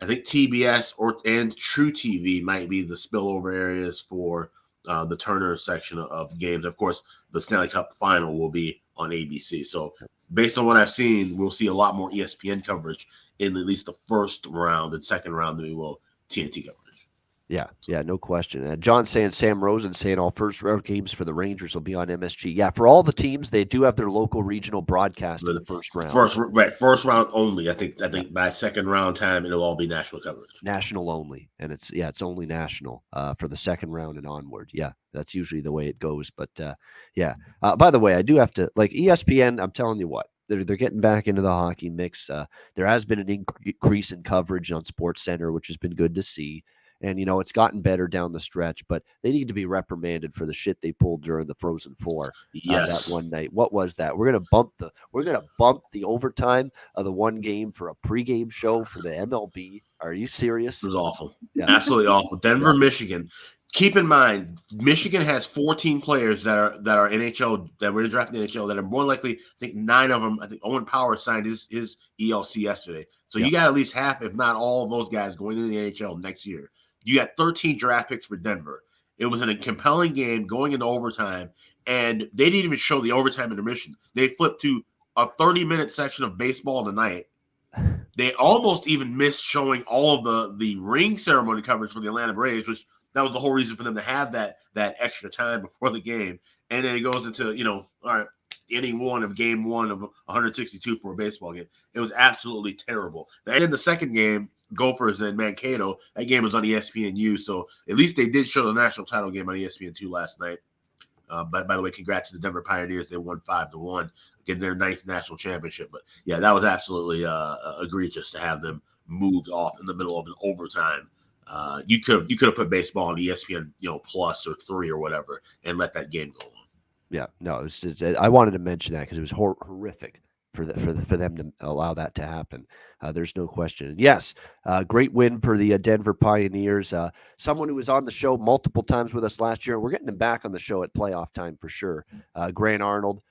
I think TBS and True TV might be the spillover areas for the Turner section of games. Of course, the Stanley Cup final will be on ABC. So based on what I've seen, we'll see a lot more ESPN coverage in at least the first round and second round than we will TNT coverage. Yeah, no question. John saying, Sam Rosen saying all first round games for the Rangers will be on MSG. Yeah, for all the teams, they do have their local regional broadcast in the first round. First round only. I think by second round time it'll all be national coverage. National only, and it's only national for the second round and onward. Yeah, that's usually the way it goes. But by the way, I do have to ESPN. I'm telling you what. They're getting back into the hockey mix. There has been an increase in coverage on SportsCenter, which has been good to see. And, it's gotten better down the stretch, but they need to be reprimanded for the shit they pulled during the Frozen Four that one night. What was that? We're gonna bump the overtime of the one game for a pregame show for the MLB. Are you serious? It was awful. Yeah. Absolutely awful. Denver, Michigan. Keep in mind, Michigan has 14 players that are NHL that were drafted in NHL that are more likely. I think 9 of them. I think Owen Power signed his ELC yesterday. So you got at least half, if not all, of those guys going into the NHL next year. You got 13 draft picks for Denver. It was a compelling game going into overtime, and they didn't even show the overtime intermission. They flipped to a 30-minute section of baseball tonight. They almost even missed showing all of the ring ceremony coverage for the Atlanta Braves, which that was the whole reason for them to have that extra time before the game. And then it goes into, all right, inning one of game one of 162 for a baseball game. It was absolutely terrible. And in the second game, Gophers and Mankato, that game was on ESPNU. So at least they did show the national title game on ESPN2 last night. But by the way, congrats to the Denver Pioneers. They won 5-1, getting their 9th national championship. But yeah, that was absolutely egregious to have them moved off in the middle of an overtime. You could have put baseball on ESPN, plus or 3 or whatever, and let that game go on. Yeah, no, I wanted to mention that because it was horrific for them to allow that to happen. There's no question. Yes, great win for the Denver Pioneers. Someone who was on the show multiple times with us last year. We're getting him back on the show at playoff time for sure. Grant Arnold,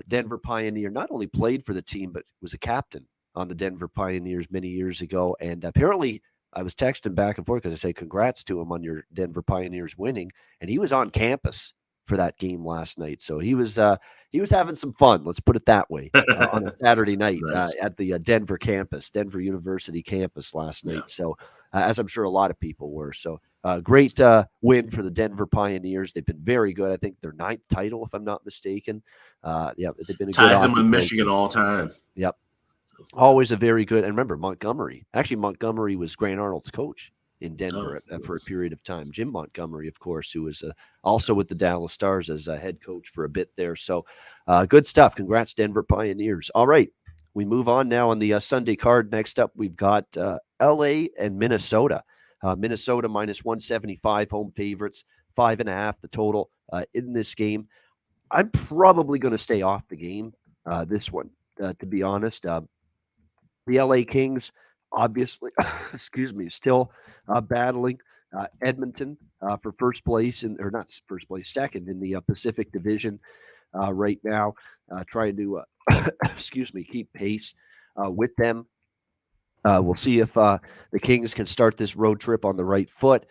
Denver Pioneer, not only played for the team but was a captain on the Denver Pioneers many years ago. And apparently, I was texting back and forth because I say congrats to him on your Denver Pioneers winning, and he was on campus for that game last night. So he was having some fun. Let's put it that way on a Saturday night Nice. at the Denver campus, Denver University campus last night. Yeah. So as I'm sure a lot of people were. So great win for the Denver Pioneers. They've been very good. I think their 9th title, if I'm not mistaken. Yeah, they've been a ties good them with Michigan all time. Yep. Always a very good. And remember, Montgomery. Actually, Montgomery was Grant Arnold's coach in Denver for a period of time. Jim Montgomery, of course, who was also with the Dallas Stars as a head coach for a bit there. So good stuff. Congrats, Denver Pioneers. All right. We move on now on the Sunday card. Next up, we've got LA and Minnesota. Minnesota minus 175, home favorites, 5.5 the total in this game. I'm probably going to stay off the game, this one, to be honest. The LA Kings, obviously, still battling Edmonton for first place, or not first place, second in the Pacific Division right now, trying to, keep pace with them. We'll see if the Kings can start this road trip on the right foot.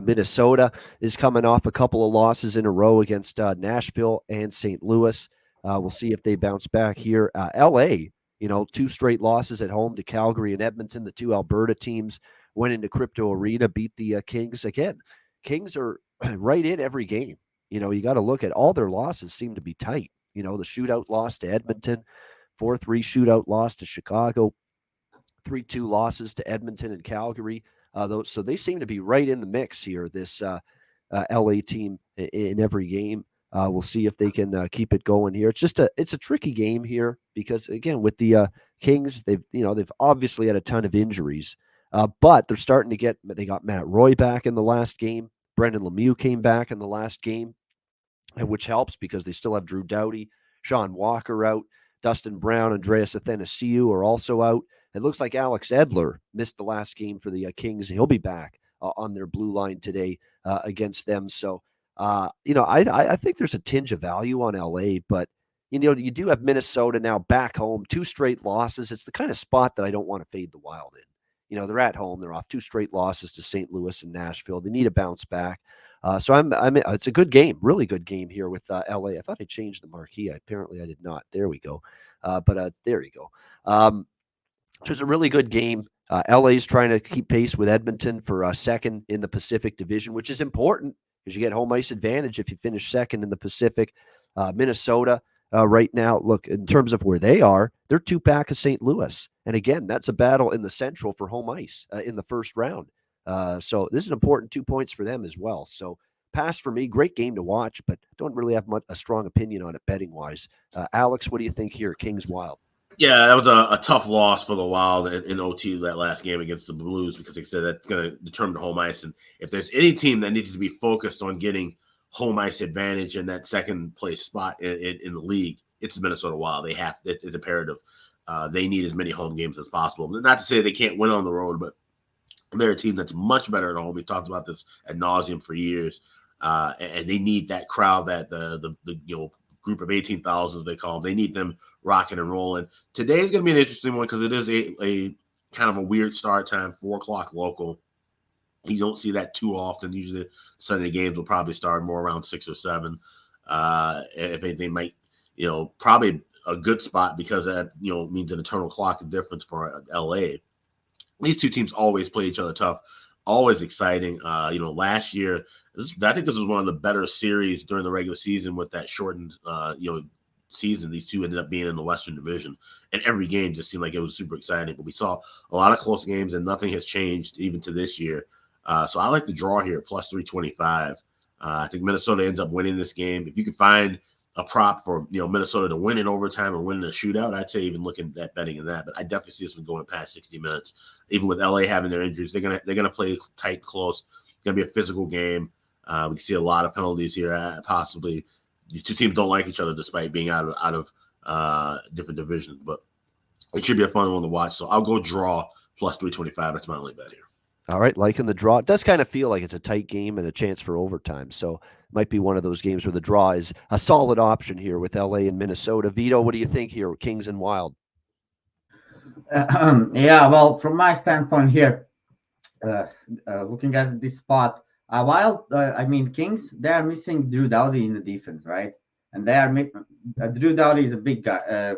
Minnesota is coming off a couple of losses in a row against Nashville and St. Louis. We'll see if they bounce back here. LA, 2 straight losses at home to Calgary and Edmonton. The 2 Alberta teams went into Crypto Arena, beat the Kings again. Kings are right in every game. You got to look at all their losses seem to be tight. The shootout loss to Edmonton, 4-3 shootout loss to Chicago, 3-2 losses to Edmonton and Calgary. So they seem to be right in the mix here, this LA team in every game. We'll see if they can keep it going here. It's a tricky game here because, again, with the Kings, they've obviously had a ton of injuries, but they're starting to they got Matt Roy back in the last game. Brendan Lemieux came back in the last game, which helps because they still have Drew Doughty, Sean Walker out, Dustin Brown, Andreas Athanasiou are also out. It looks like Alex Edler missed the last game for the Kings. He'll be back on their blue line today against them. So, I think there's a tinge of value on LA, but, you do have Minnesota now back home, 2 straight losses. It's the kind of spot that I don't want to fade the Wild in. They're at home. They're off 2 straight losses to St. Louis and Nashville. They need a bounce back. So it's a good game, really good game here with LA. I thought I changed the marquee. Apparently I did not. There we go. But there you go. So it's a really good game. LA's trying to keep pace with Edmonton for second in the Pacific Division, which is important because you get home ice advantage if you finish second in the Pacific. Minnesota right now, look, in terms of where they are, they're 2 back of St. Louis. And again, that's a battle in the Central for home ice in the first round. So this is an important 2 points for them as well. So pass for me. Great game to watch, but don't really have a strong opinion on it betting-wise. Alex, what do you think here, Kings Wild? Yeah, that was a tough loss for the Wild in OT that last game against the Blues because, like I said, that's going to determine home ice. And if there's any team that needs to be focused on getting home ice advantage in that second place spot in the league, it's the Minnesota Wild. It's imperative. They need as many home games as possible. Not to say they can't win on the road, but they're a team that's much better at home. We talked about this ad nauseum for years, and they need that crowd, that the group of 18,000 they call them. They need them rocking and rolling. Today is going to be an interesting one because it is a kind of a weird start time, 4:00 local. You don't see that too often. Usually Sunday games will probably start more around 6 or 7. If anything, might, probably a good spot because that, means an eternal clock of difference for LA. These two teams always play each other tough. always exciting. Last year, I think this was one of the better series during the regular season with that shortened, season. These two ended up being in the Western Division, and every game just seemed like it was super exciting. But we saw a lot of close games, and nothing has changed even to this year. So I like the draw here, plus 325. I think Minnesota ends up winning this game. If you could find a prop for Minnesota to win in overtime or win in a shootout, I'd say even looking at betting in that. But I definitely see this one going past 60 minutes. Even with LA having their injuries, they're gonna play tight, close. It's gonna be a physical game. We can see a lot of penalties here. Possibly these two teams don't like each other despite being out of different divisions. But it should be a fun one to watch. So I'll go draw plus 325. That's my only bet here. All right, liking the draw. It does kind of feel like it's a tight game and a chance for overtime. So might be one of those games where the draw is a solid option here with LA and Minnesota. Vito, what do you think here, Kings and Wild? Yeah, well, from my standpoint here, looking at this spot, Wild, Kings, they are missing Drew Doughty in the defense, right? And they are Drew Doughty is a big guy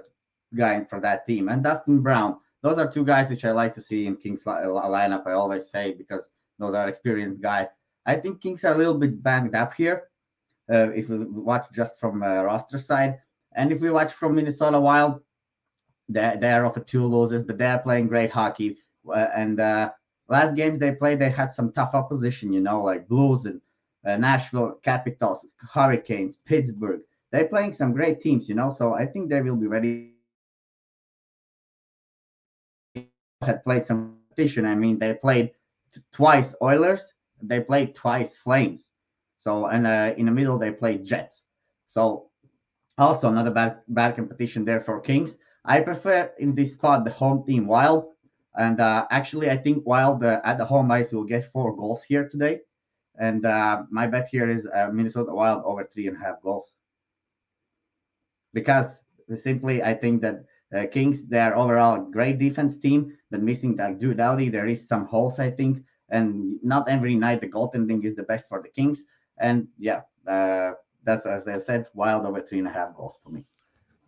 for that team, and Dustin Brown. Those are two guys which I like to see in Kings lineup. I always say because those are experienced guys. I think Kings are a little bit banged up here. If we watch just from roster side, and if we watch from Minnesota Wild, they are off 2 losses, but they are playing great hockey. And last game they played, they had some tough opposition, like Blues and Nashville, Capitals, Hurricanes, Pittsburgh. They're playing some great teams, So I think they will be ready. Had played some competition. They played twice Oilers, they played twice Flames. So, and in the middle they played Jets. So also not a bad competition there for Kings. I prefer in this spot the home team Wild, and actually I think Wild at the home ice will get 4 goals here today. And my bet here is Minnesota Wild over 3.5 goals, because simply I think that Kings, they're overall a great defense team, but missing that Drew Doughty, there is some holes, I think, and not every night the goaltending is the best for the Kings. And yeah, that's, as I said, Wild over 3.5 goals for me.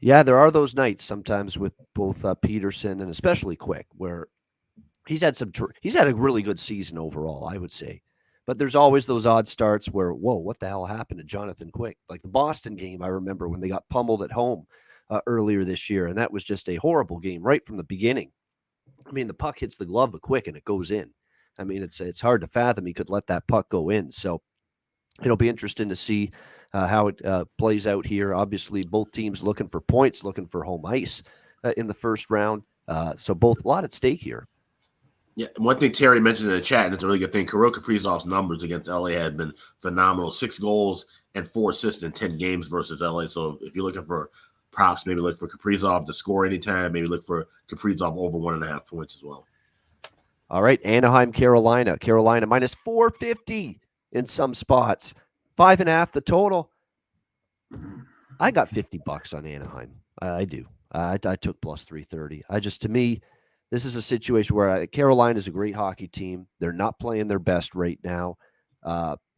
Yeah, there are those nights sometimes with both Peterson and especially Quick where he's had a really good season overall, I would say. But there's always those odd starts where, whoa, what the hell happened to Jonathan Quick? Like the Boston game, I remember when they got pummeled at home earlier this year, and that was just a horrible game right from the beginning. The puck hits the glove of Quick and it goes in. It's hard to fathom he could let that puck go in. So it'll be interesting to see how it plays out here. Obviously, both teams looking for points, looking for home ice in the first round. So both a lot at stake here. Yeah, one thing Terry mentioned in the chat, and it's a really good thing, Kirill Kaprizov's numbers against LA had been phenomenal. 6 goals and 4 assists in 10 games versus LA. So if you're looking for props, maybe look for Kaprizov to score anytime. Maybe look for Kaprizov over 1.5 points as well. All right, Anaheim, Carolina. Carolina minus 450 in some spots. 5.5 the total. I got $50 on Anaheim. I do. I took plus 330. To me, this is a situation where Carolina is a great hockey team. They're not playing their best right now.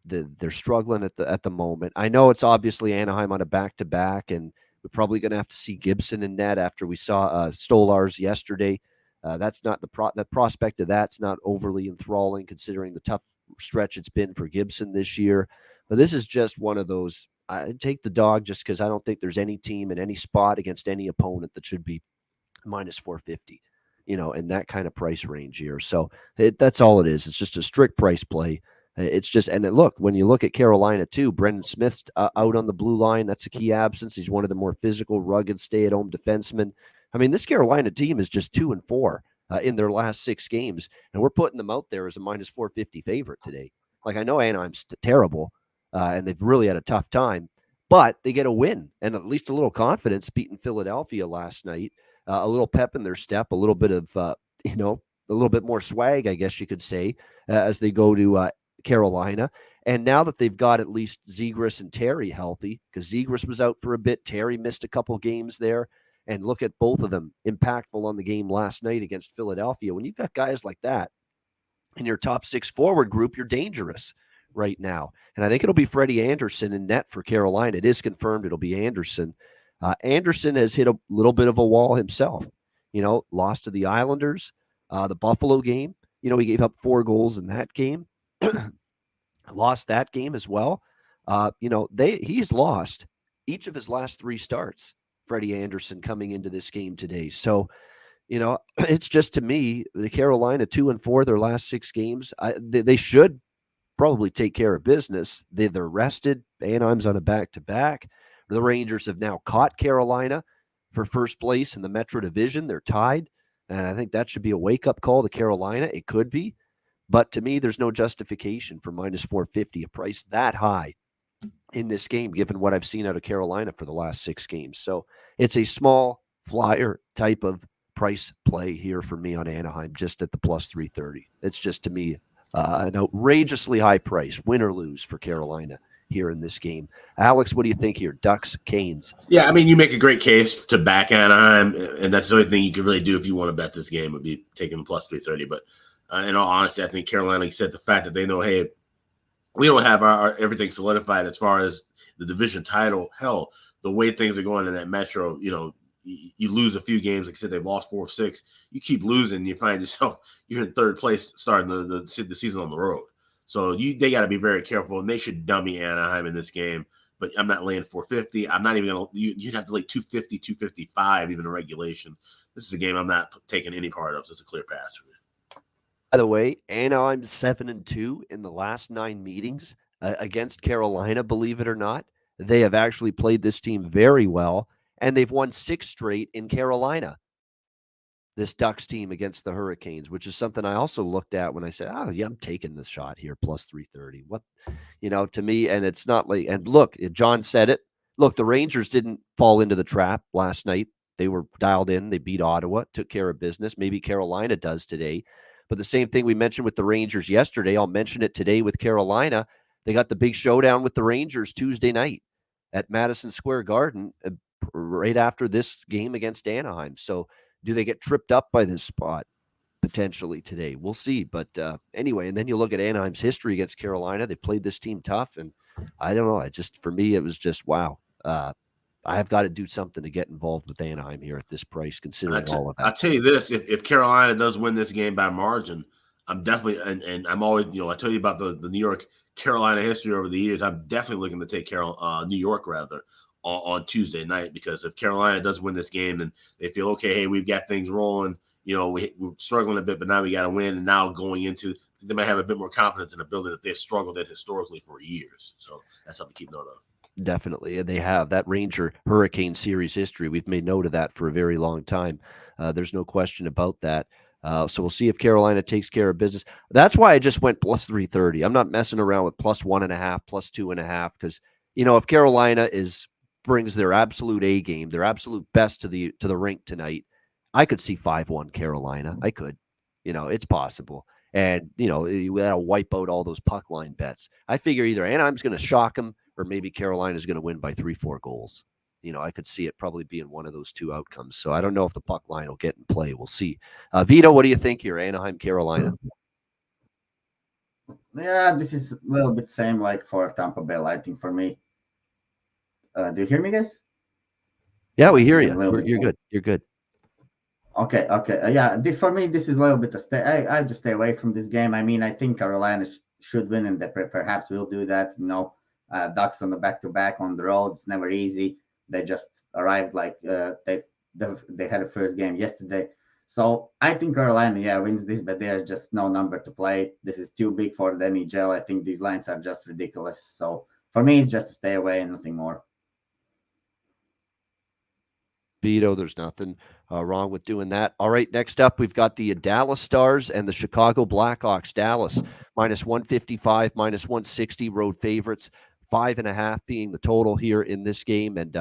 They're struggling at the moment. I know it's obviously Anaheim on a back-to-back, and we're probably going to have to see Gibson in net after we saw Stolarz yesterday. That's not the prospect of that's not overly enthralling considering the tough stretch it's been for Gibson this year. But this is just one of those. I take the dog just because I don't think there's any team in any spot against any opponent that should be minus 450, in that kind of price range here. So that's all it is. It's just a strict price play. It's just, and look, when you look at Carolina too, Brendan Smith's out on the blue line. That's a key absence. He's one of the more physical, rugged, stay-at-home defensemen. This Carolina team is just 2-4 in their last 6 games, and we're putting them out there as a minus 450 favorite today. Like, I know Anaheim's terrible, and they've really had a tough time, but they get a win and at least a little confidence beating Philadelphia last night. A little pep in their step, a little bit of, a little bit more swag, I guess you could say, as they go to Carolina. And now that they've got at least Zegras and Terry healthy, because Zegras was out for a bit, Terry missed a couple games there, and look at both of them impactful on the game last night against Philadelphia. When you've got guys like that in your top 6 forward group, you're dangerous right now. And I think it'll be Freddie Anderson in net for Carolina. It is confirmed it'll be Anderson. Anderson has hit a little bit of a wall himself, lost to the Islanders, the Buffalo game. He gave up 4 goals in that game, lost that game as well. He's lost each of his last 3 starts, Freddie Anderson, coming into this game today. So, it's just, to me, the Carolina 2-4 their last 6 games. They should probably take care of business. They're rested. Anaheim's on a back-to-back. The Rangers have now caught Carolina for first place in the Metro Division. They're tied, and I think that should be a wake-up call to Carolina. It could be, but to me, there's no justification for minus 450, a price that high in this game, given what I've seen out of Carolina for the last 6 games. So it's a small flyer type of price play here for me on Anaheim, just at the plus 330. It's just, to me, an outrageously high price, win or lose, for Carolina here in this game. Alex, what do you think here? Ducks, Canes. Yeah, I mean, you make a great case to back Anaheim, and that's the only thing you can really do if you want to bet this game, would be taking plus 330. But in all honesty, I think Carolina, like you said, the fact that they know, hey, we don't have our everything solidified as far as the division title. Hell, the way things are going in that Metro, you lose a few games. Like I said, they've lost 4 of 6. You keep losing, you find yourself you're in 3rd place starting the season on the road. So they got to be very careful, and they should dummy Anaheim in this game. But I'm not laying 450. I'm not even going to – you'd have to lay 250, 255 even in regulation. This is a game I'm not taking any part of, so it's a clear pass for me. By the way, Anaheim 7-2 in the last 9 meetings against Carolina, believe it or not. They have actually played this team very well, and they've won 6 straight in Carolina, this Ducks team against the Hurricanes, which is something I also looked at when I said, I'm taking this shot here, plus 330. What, to me, and it's not like, and look, John said it. Look, the Rangers didn't fall into the trap last night. They were dialed in. They beat Ottawa, took care of business. Maybe Carolina does today. But the same thing we mentioned with the Rangers yesterday, I'll mention it today with Carolina. They got the big showdown with the Rangers Tuesday night at Madison Square Garden right after this game against Anaheim. So do they get tripped up by this spot potentially today? We'll see. But anyway, and then you look at Anaheim's history against Carolina. They played this team tough, and I don't know. For me, it was just, wow. I have got to do something to get involved with Anaheim here at this price, considering all of that. I'll tell you this: if Carolina does win this game by margin, I'm definitely and I'm always I tell you about the New York Carolina history over the years. I'm definitely looking to take New York rather on Tuesday night, because if Carolina does win this game and they feel okay, hey, we've got things rolling. We're struggling a bit, but now we got to win. And now going into, they might have a bit more confidence in a building that they've struggled at historically for years. So that's something to keep note of. Definitely. And they have that Ranger Hurricane series history. We've made note of that for a very long time. There's no question about that. So we'll see if Carolina takes care of business. That's why I just went plus 330. I'm not messing around with plus 1.5, plus 2.5, because, if Carolina brings their absolute A game, their absolute best to the rink tonight, I could see 5-1 Carolina. I could. It's possible. And, that'll wipe out all those puck line bets. I figure either Anaheim's going to shock them, or maybe Carolina's going to win by 3-4 goals. I could see it probably being one of those 2 outcomes. So I don't know if the puck line will get in play. We'll see. Vito, what do you think here? Anaheim, Carolina. Yeah, this is a little bit same like for Tampa Bay Lightning for me. Do you hear me, guys? Yeah, we hear you. You're good. You're good. Okay. Yeah, this for me, this is a little bit of stay. I just stay away from this game. I mean, I think Carolina should win, and they perhaps will do that. Ducks on the back-to-back on the road. It's never easy. They just arrived like they had a first game yesterday. So I think Carolina, wins this, but there's just no number to play. This is too big for the NHL. I think these lines are just ridiculous. So for me, it's just to stay away and nothing more. Vito, there's nothing wrong with doing that. All right, next up, we've got the Dallas Stars and the Chicago Blackhawks. Dallas, minus 155, minus 160, road favorites. 5.5 being the total here in this game, and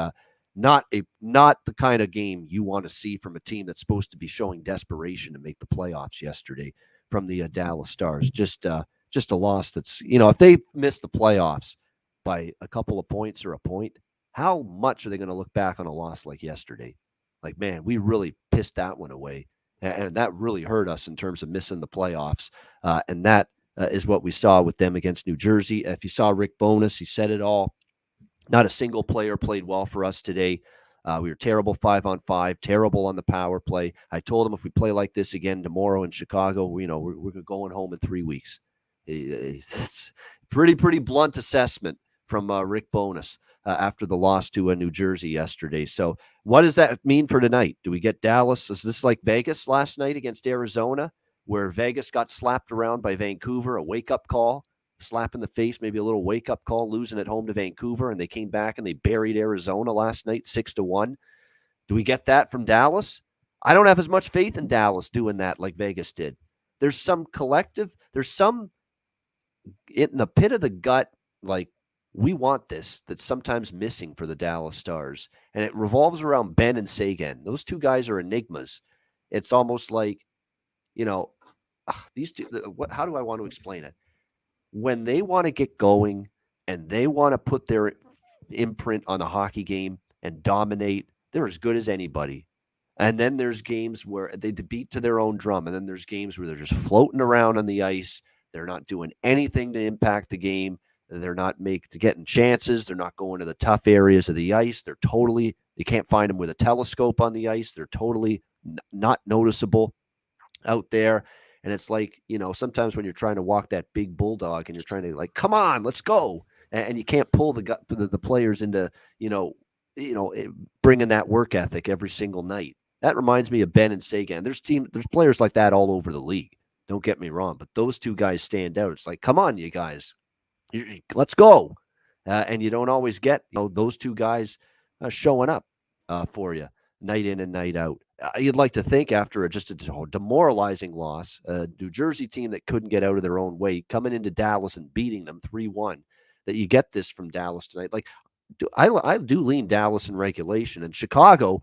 not the kind of game you want to see from a team that's supposed to be showing desperation to make the playoffs yesterday from the Dallas Stars. Just a loss that's, if they miss the playoffs by a couple of points or a point, how much are they going to look back on a loss like yesterday? Like, man, we really pissed that one away, and that really hurt us in terms of missing the playoffs, and that is what we saw with them against New Jersey. If you saw Rick Bowness, he said it all. Not a single player played well for us today. We were terrible 5-on-5, terrible on the power play. I told him if we play like this again tomorrow in Chicago, we're going home in 3 weeks. It's pretty blunt assessment from Rick Bowness after the loss to New Jersey yesterday. So what does that mean for tonight? Do we get Dallas? Is this like Vegas last night against Arizona, where Vegas got slapped around by Vancouver, a wake-up call, slap in the face, maybe a little wake-up call, losing at home to Vancouver, and they came back and they buried Arizona last night 6-1? Do we get that from Dallas? I don't have as much faith in Dallas doing that like Vegas did. There's some in the pit of the gut, like, we want this, that's sometimes missing for the Dallas Stars. And it revolves around Ben and Seguin. Those two guys are enigmas. It's almost like, these two, how do I want to explain it? When they want to get going and they want to put their imprint on the hockey game and dominate, they're as good as anybody. And then there's games where they beat to their own drum. And then there's games where they're just floating around on the ice. They're not doing anything to impact the game. They're not getting chances. They're not going to the tough areas of the ice. You can't find them with a telescope on the ice. They're totally not noticeable out there. And it's like, sometimes when you're trying to walk that big bulldog and you're trying to, like, come on, let's go. And you can't pull the players into, bringing that work ethic every single night. That reminds me of Ben and Seguin. There's players like that all over the league. Don't get me wrong, but those two guys stand out. It's like, come on, you guys, let's go. And you don't always get those two guys showing up for you night in and night out. You'd like to think after just a demoralizing loss, a New Jersey team that couldn't get out of their own way, coming into Dallas and beating them 3-1, that you get this from Dallas tonight. Like, I do lean Dallas in regulation. And Chicago,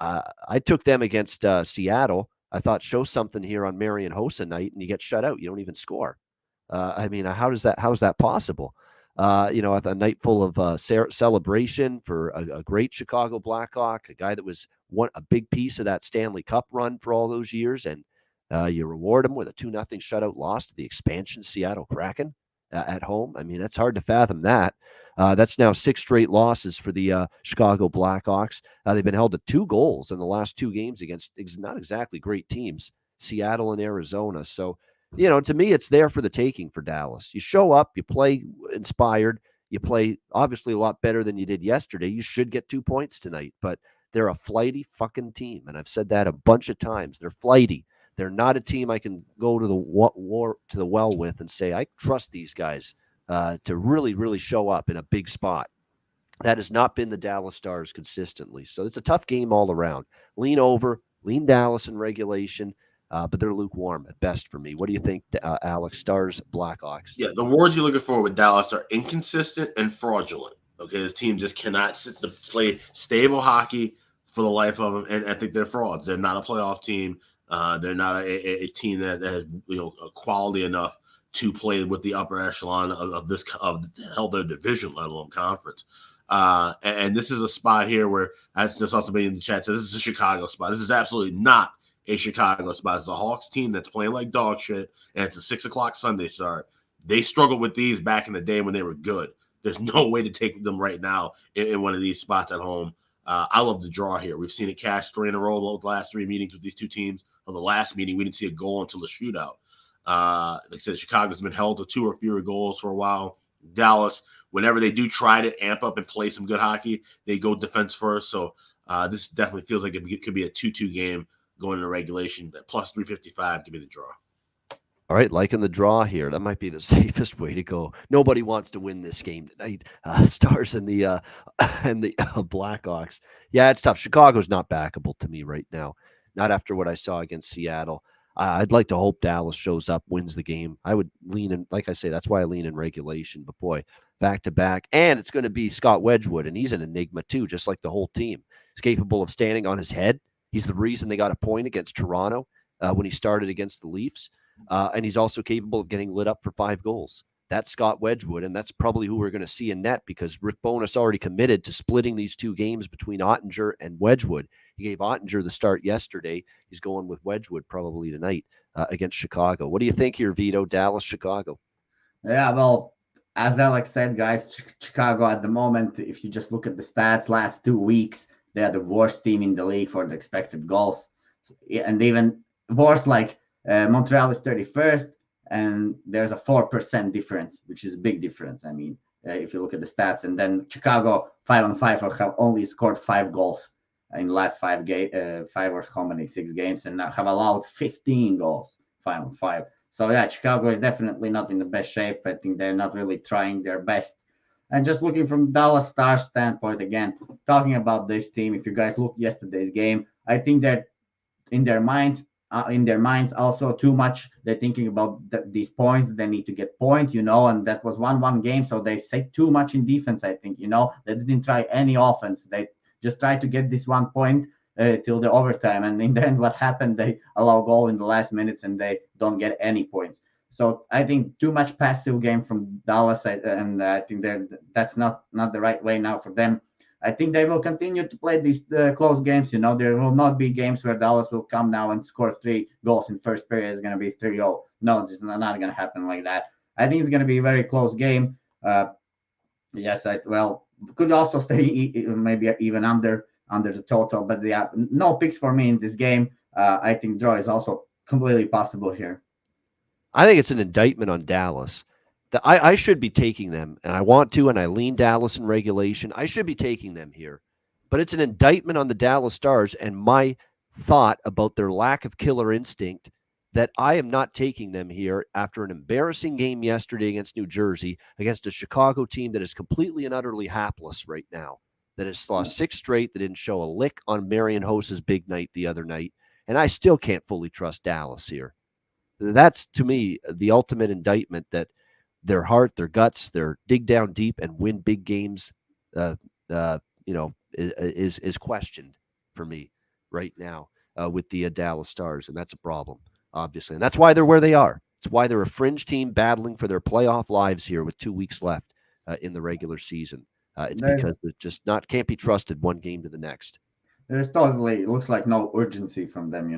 I took them against Seattle. I thought, show something here on Marian Hossa night, and you get shut out. You don't even score. How is that possible? At a night full of celebration for a great Chicago Blackhawk, a guy that was a big piece of that Stanley Cup run for all those years, and you reward him with a 2-0 shutout loss to the expansion Seattle Kraken at home. That's hard to fathom that. That's now 6 straight losses for the Chicago Blackhawks. They've been held to 2 goals in the last 2 games against not exactly great teams, Seattle and Arizona. So, to me, it's there for the taking for Dallas. You show up, you play inspired, you play obviously a lot better than you did yesterday. You should get 2 points tonight, but they're a flighty fucking team. And I've said that a bunch of times. They're flighty. They're not a team I can go to the well with and say, I trust these guys to really, really show up in a big spot. That has not been the Dallas Stars consistently. So it's a tough game all around. Lean Dallas in regulation, but they're lukewarm at best for me. What do you think, Alex? Stars, Blackhawks? Yeah, the words you're looking for with Dallas are inconsistent and fraudulent. Okay, this team just cannot play stable hockey for the life of them, and I think they're frauds. They're not a playoff team. They're not a team that has a quality enough to play with the upper echelon of their division, let alone conference. And this is a spot here where, as just also being in the chat says, this is a Chicago spot. This is absolutely not a Chicago spot. It's a Hawks team that's playing like dog shit, and it's a 6 o'clock Sunday start. They struggled with these back in the day when they were good. There's no way to take them right now in one of these spots at home. I love the draw here. We've seen it cash 3 in a row the last 3 meetings with these two teams. On the last meeting, we didn't see a goal until the shootout. Like I said, Chicago's been held to 2 or fewer goals for a while. Dallas, whenever they do try to amp up and play some good hockey, they go defense first. So this definitely feels like it could be a 2-2 game going into regulation. Plus 355, give me the draw. All right, liking the draw here. That might be the safest way to go. Nobody wants to win this game tonight. Stars and the Blackhawks. Yeah, it's tough. Chicago's not backable to me right now. Not after what I saw against Seattle. I'd like to hope Dallas shows up, wins the game. I would lean in, like I say, that's why I lean in regulation. But boy, back to back. And it's going to be Scott Wedgwood, and he's an enigma too, just like the whole team. He's capable of standing on his head. He's the reason they got a point against Toronto when he started against the Leafs. And he's also capable of getting lit up for 5 goals. That's Scott Wedgwood, and that's probably who we're going to see in net because Rick Bowness already committed to splitting these 2 games between Ottinger and Wedgwood. He gave Ottinger the start yesterday. He's going with Wedgwood probably tonight against Chicago. What do you think here, Vito? Dallas, Chicago? Yeah, well, as Alex said, guys, Chicago at the moment, if you just look at the stats, last 2 weeks, they are the worst team in the league for the expected goals. And even worse, like Montreal is 31st, and there's a 4% difference, which is a big difference. I mean, if you look at the stats, and then Chicago 5-on-5 have only scored 5 goals in the last 5 or how many 6 games, and have allowed 15 goals 5-on-5. So yeah, Chicago is definitely not in the best shape. I think they're not really trying their best. And just looking from Dallas Stars standpoint again, talking about this team, if you guys look yesterday's game, I think that in their minds also too much they're thinking about these points. They need to get point, and that was 1-1 game, so they say too much in defense. I think they didn't try any offense. They just tried to get this 1 point till the overtime, and in the end what happened, they allow goal in the last minutes and they don't get any points. So I think too much passive game from Dallas, and I think that's not the right way now for them. I think they will continue to play these close games. There will not be games where Dallas will come now and score 3 goals in first period. It's going to be 3-0. No, it's not going to happen like that. I think it's going to be a very close game. Yes, could also stay maybe even under the total. But yeah, no picks for me in this game. I think draw is also completely possible here. I think it's an indictment on Dallas. I should be taking them, and I want to, and I lean Dallas in regulation. I should be taking them here. But it's an indictment on the Dallas Stars and my thought about their lack of killer instinct that I am not taking them here after an embarrassing game yesterday against New Jersey, against a Chicago team that is completely and utterly hapless right now, that has lost 6 straight, that didn't show a lick on Marian Hossa's big night the other night, and I still can't fully trust Dallas here. That's, to me, the ultimate indictment that their heart, their guts, their dig down deep and win big games, is questioned for me right now with the Dallas Stars, and that's a problem, obviously, and that's why they're where they are. It's why they're a fringe team battling for their playoff lives here with 2 weeks left in the regular season. It's because it just can't be trusted one game to the next. There's totally looks like no urgency from them,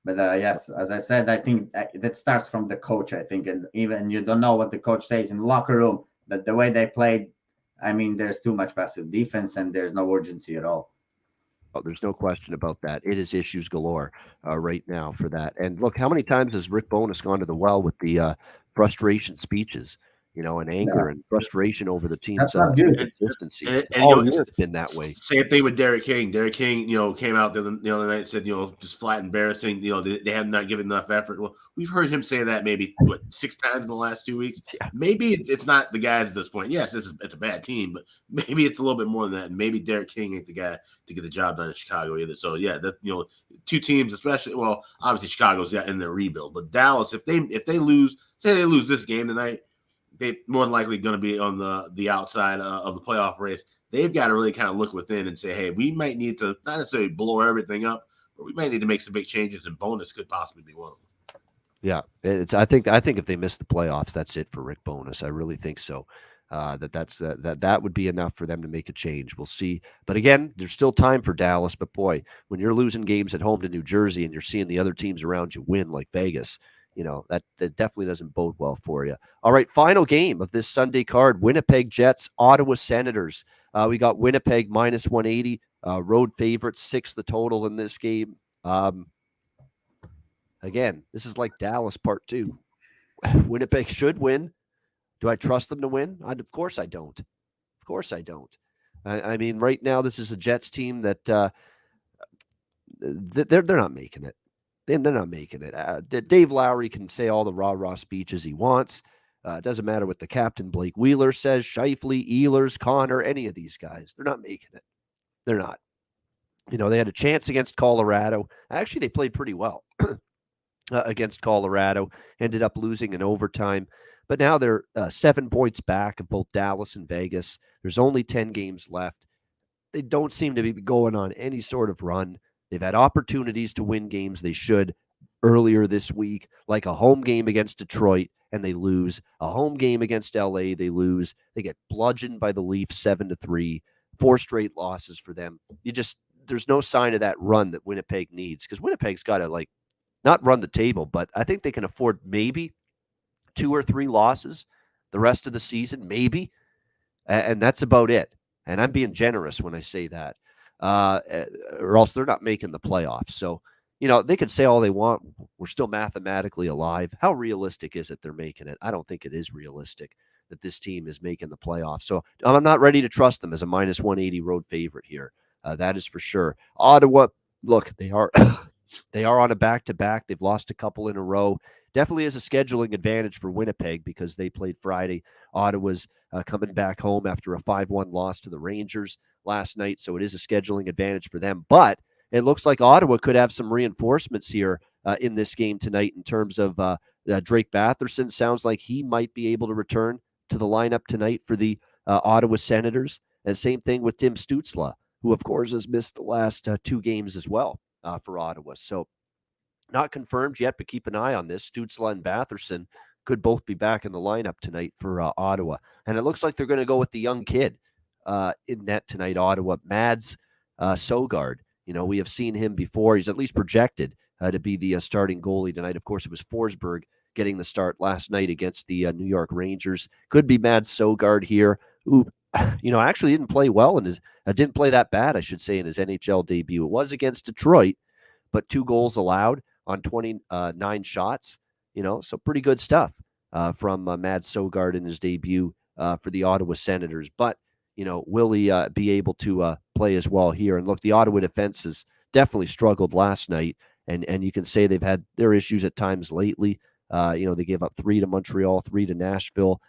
But yes, as I said, I think that starts from the coach, I think. And even you don't know what the coach says in the locker room, but the way they played, I mean, there's too much passive defense and there's no urgency at all. Oh, there's no question about that. It is issues galore right now for that. And look, how many times has Rick Bowness gone to the well with the frustration speaches? And anger and frustration over the team's consistency. It's been that way. Same thing with Derek King. Derek King, came out the other night and said, just flat embarrassing. They have not given enough effort. Well, we've heard him say that maybe 6 times in the last 2 weeks. Yeah. Maybe it's not the guys at this point. Yes, it's a bad team, but maybe it's a little bit more than that. Maybe Derek King ain't the guy to get the job done in Chicago either. So yeah, that 2 teams, especially. Well, obviously Chicago's in their rebuild, but Dallas, if they lose, say they lose this game tonight, they're more than likely going to be on the outside of the playoff race. They've got to really kind of look within and say, hey, we might need to not necessarily blow everything up, but we might need to make some big changes, and Bowness could possibly be one of them. Yeah, I think if they miss the playoffs, that's it for Rick Bowness. I really think so. That would be enough for them to make a change. We'll see. But again, there's still time for Dallas. But boy, when you're losing games at home to New Jersey and you're seeing the other teams around you win, like Vegas, that definitely doesn't bode well for you. All right, final game of this Sunday card, Winnipeg Jets, Ottawa Senators. We got Winnipeg minus 180, road favorites, 6 the total in this game. Again, this is like Dallas part 2. Winnipeg should win. Do I trust them to win? Of course I don't. Of course I don't. I mean, right now, this is a Jets team that they're not making it. They're not making it. Dave Lowry can say all the rah-rah speeches he wants. It doesn't matter what the captain, Blake Wheeler, says, Scheifele, Ehlers, Connor, any of these guys. They're not making it. They're not. They had a chance against Colorado. Actually, they played pretty well against Colorado. Ended up losing in overtime. But now they're 7 points back of both Dallas and Vegas. There's only 10 games left. They don't seem to be going on any sort of run. They've had opportunities to win games they should earlier this week, like a home game against Detroit, and they lose. A home game against LA, they lose. They get bludgeoned by the Leafs 7-3. 4 straight losses for them. There's no sign of that run that Winnipeg needs, because Winnipeg's got to not run the table, but I think they can afford maybe 2 or 3 losses the rest of the season, maybe, and that's about it. And I'm being generous when I say that, or else they're not making the playoffs. So, they can say all they want. We're still mathematically alive. How realistic is it they're making it? I don't think it is realistic that this team is making the playoffs. So I'm not ready to trust them as a minus 180 road favorite here. That is for sure. Ottawa, look, they are they are on a back-to-back. They've lost a couple in a row. Definitely is a scheduling advantage for Winnipeg because they played Friday. Ottawa's coming back home after a 5-1 loss to the Rangers last night, so it is a scheduling advantage for them. But it looks like Ottawa could have some reinforcements here in this game tonight in terms of Drake Batherson. Sounds like he might be able to return to the lineup tonight for the Ottawa Senators. And same thing with Tim Stützle, who, of course, has missed the last 2 games as well for Ottawa. So not confirmed yet, but keep an eye on this. Stützle and Batherson could both be back in the lineup tonight for Ottawa. And it looks like they're going to go with the young kid in net tonight, Ottawa, Mads Sogard. We have seen him before. He's at least projected to be the starting goalie tonight. Of course, it was Forsberg getting the start last night against the New York Rangers. Could be Mads Sogard here, who, actually didn't play well and didn't play that bad, I should say, in his NHL debut. It was against Detroit, but 2 goals allowed on 29 shots. So pretty good stuff from Mads Sogard in his debut for the Ottawa Senators. But will he be able to play as well here? And look, the Ottawa defense has definitely struggled last night, and you can say they've had their issues at times lately. They gave up 3 to Montreal, 3 to Nashville.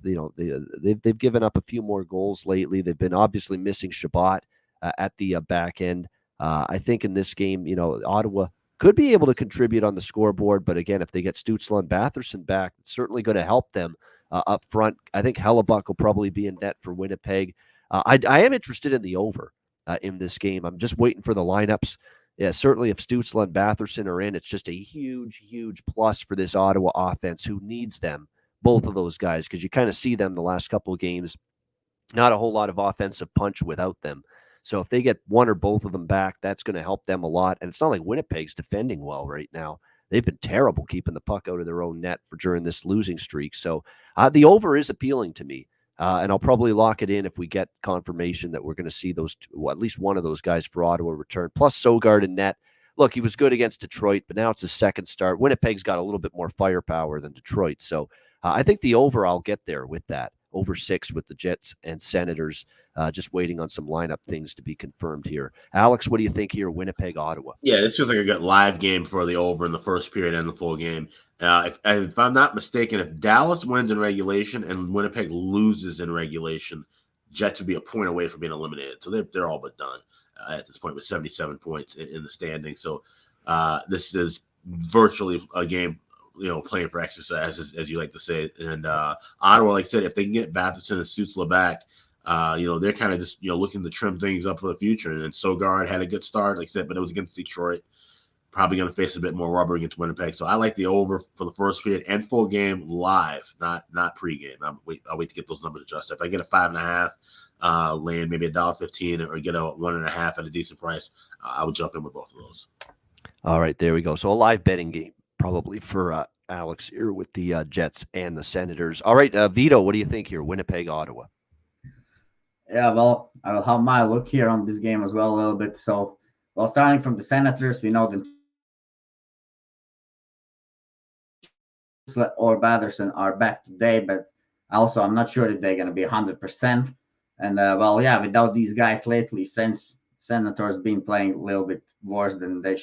They've given up a few more goals lately. They've been obviously missing Shabbat at the back end. I think in this game, Ottawa could be able to contribute on the scoreboard, but again, if they get Stützle and Batherson back, it's certainly going to help them up front. I think Hellebuck will probably be in net for Winnipeg. I am interested in the over in this game. I'm just waiting for the lineups. Yeah, certainly if Stützle and Batherson are in, it's just a huge, huge plus for this Ottawa offense who needs them, both of those guys, because you kind of see them the last couple of games. Not a whole lot of offensive punch without them. So if they get one or both of them back, that's going to help them a lot. And it's not like Winnipeg's defending well right now. They've been terrible keeping the puck out of their own net during this losing streak. So the over is appealing to me. And I'll probably lock it in if we get confirmation that we're going to see those at least one of those guys for Ottawa return. Plus Sogard in net. Look, he was good against Detroit, but now it's his second start. Winnipeg's got a little bit more firepower than Detroit. So I think the over, I'll get there with that. Over 6 with the Jets and Senators. Just waiting on some lineup things to be confirmed here. Alex, what do you think here? Winnipeg, Ottawa. Yeah, this feels like a good live game for the over in the first period and the full game. If I'm not mistaken, if Dallas wins in regulation and Winnipeg loses in regulation, Jets would be a point away from being eliminated. So they're all but done at this point with 77 points in the standing. So this is virtually a game, playing for exercise, as you like to say. And Ottawa, like I said, if they can get Batherson and Stützle back, they're kind of just, looking to trim things up for the future. And Sogard had a good start, like I said, but it was against Detroit. Probably going to face a bit more rubber against Winnipeg. So I like the over for the first period and full game live, not pregame. I'll wait to get those numbers adjusted. If I get a 5.5, land maybe $1.15, or get a 1.5 at a decent price, I would jump in with both of those. All right, there we go. So a live betting game probably for Alex here with the Jets and the Senators. All right, Vito, what do you think here? Winnipeg, Ottawa. Yeah, well, I will have my look here on this game as well a little bit. So, starting from the Senators, we know them or Batherson are back today, but also I'm not sure that they're going to be 100%. And, without these guys lately, since Senators been playing a little bit worse than they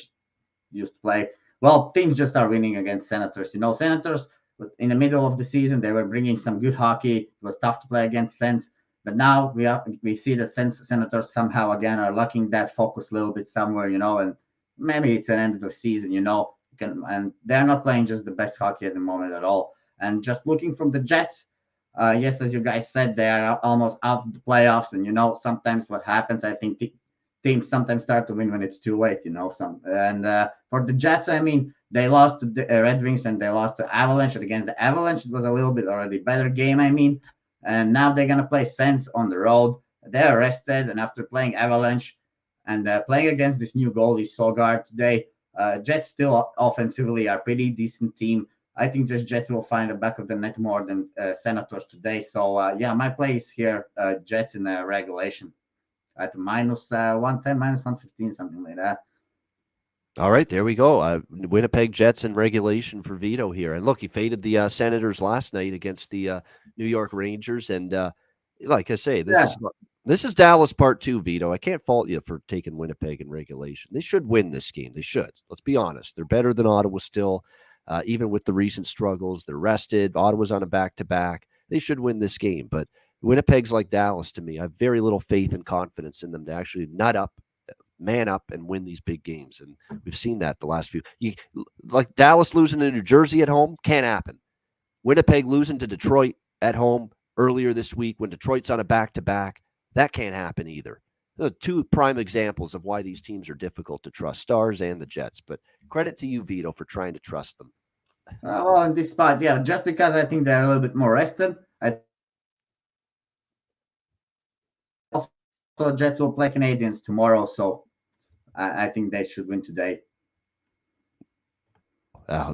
used to play, well, teams just are winning against Senators. Senators, in the middle of the season, they were bringing some good hockey. It was tough to play against Sens. But now we see that Senators somehow again are lacking that focus a little bit somewhere, and maybe it's an end of the season, and they're not playing just the best hockey at the moment at all. And just looking from the Jets, yes, as you guys said, they are almost out of the playoffs, and sometimes what happens, I think teams sometimes start to win when it's too late, for the Jets, they lost to the Red Wings and they lost to Avalanche. And against the Avalanche, it was a little bit already better game, and now they're going to play Sens on the road. They're rested, and after playing Avalanche and playing against this new goalie, Sogard, today, Jets still offensively are a pretty decent team. I think just Jets will find the back of the net more than Senators today. So yeah, my play is here, Jets in regulation at minus 110, minus 115, something like that. All right, there we go. Winnipeg Jets in regulation for Vito here. And look, he faded the Senators last night against the New York Rangers. And like I say, this is Dallas part 2, Vito. I can't fault you for taking Winnipeg in regulation. They should win this game. They should. Let's be honest. They're better than Ottawa still, even with the recent struggles. They're rested. Ottawa's on a back-to-back. They should win this game. But Winnipeg's like Dallas to me. I have very little faith and confidence in them to actually man up and win these big games. And we've seen that the last few. Like Dallas losing to New Jersey at home, can't happen. Winnipeg losing to Detroit at home earlier this week when Detroit's on a back-to-back, that can't happen either. Those are 2 prime examples of why these teams are difficult to trust, Stars and the Jets. But credit to you, Vito, for trying to trust them. Well, on this spot, yeah, just because I think they're a little bit more rested. Also, Jets will play Canadians tomorrow, so I think they should win today.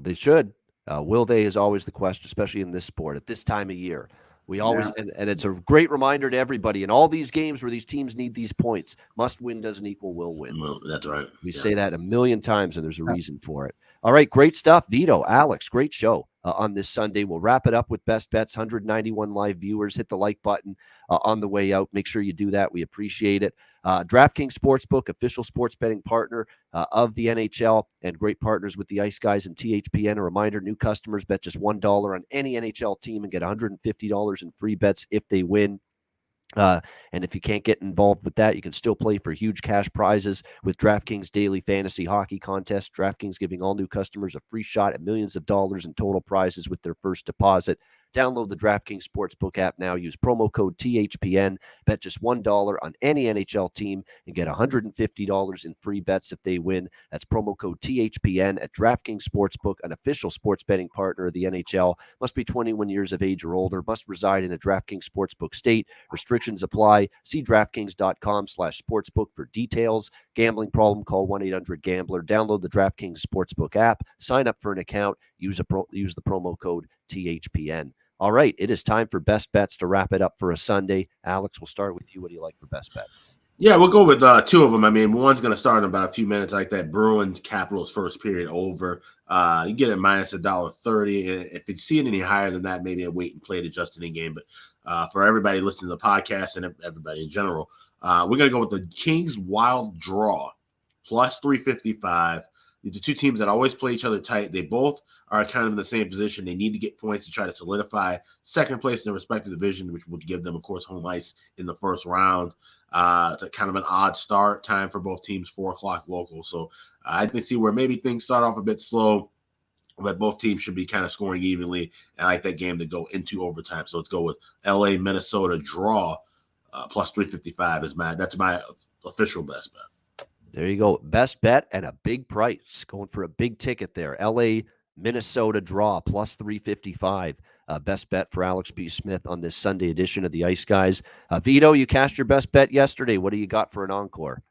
They should. Will they is always the question, especially in this sport at this time of year. We always, and it's a great reminder to everybody in all these games where these teams need these points. Must win doesn't equal will win. Well, that's right. We say that a million times, and there's a reason for it. All right, great stuff. Vito, Alex, great show on this Sunday. We'll wrap it up with Best Bets, 191 live viewers. Hit the like button on the way out. Make sure you do that. We appreciate it. DraftKings Sportsbook, official sports betting partner of the NHL, and great partners with the Ice Guys and THPN. A reminder, new customers bet just $1 on any NHL team and get $150 in free bets if they win. And if you can't get involved with that, you can still play for huge cash prizes with DraftKings Daily Fantasy Hockey Contest. DraftKings giving all new customers a free shot at millions of dollars in total prizes with their first deposit. Download the DraftKings Sportsbook app now. Use promo code THPN. Bet just $1 on any NHL team and get $150 in free bets if they win. That's promo code THPN at DraftKings Sportsbook, an official sports betting partner of the NHL. Must be 21 years of age or older. Must reside in a DraftKings Sportsbook state. Restrictions apply. See DraftKings.com/sportsbook for details. Gambling problem? Call 1-800-GAMBLER. Download the DraftKings Sportsbook app. Sign up for an account. Use the promo code THPN. All right, it is time for Best Bets to wrap it up for a Sunday. Alex, we'll start with you. What do you like for Best Bet? Yeah, we'll go with 2 of them. I mean, one's going to start in about a few minutes, like that Bruins Capitals first period over. You get it minus $1.30. And if you see it any higher than that, maybe a wait and play to just in game. But for everybody listening to the podcast and everybody in general, we're going to go with the Kings Wild Draw plus 355. These are 2 teams that always play each other tight. They both are kind of in the same position. They need to get points to try to solidify second place in their respective division, which would give them, of course, home ice in the first round. It's kind of an odd start time for both teams, 4 o'clock local. So I can see where maybe things start off a bit slow, but both teams should be kind of scoring evenly. And I like that game to go into overtime. So let's go with LA, Minnesota draw plus 355 that's my official best bet. There you go. Best bet and a big price. Going for a big ticket there. LA, Minnesota draw plus 355. Best bet for Alex B. Smith on this Sunday edition of the Ice Guys. Vito, you cast your best bet yesterday. What do you got for an encore?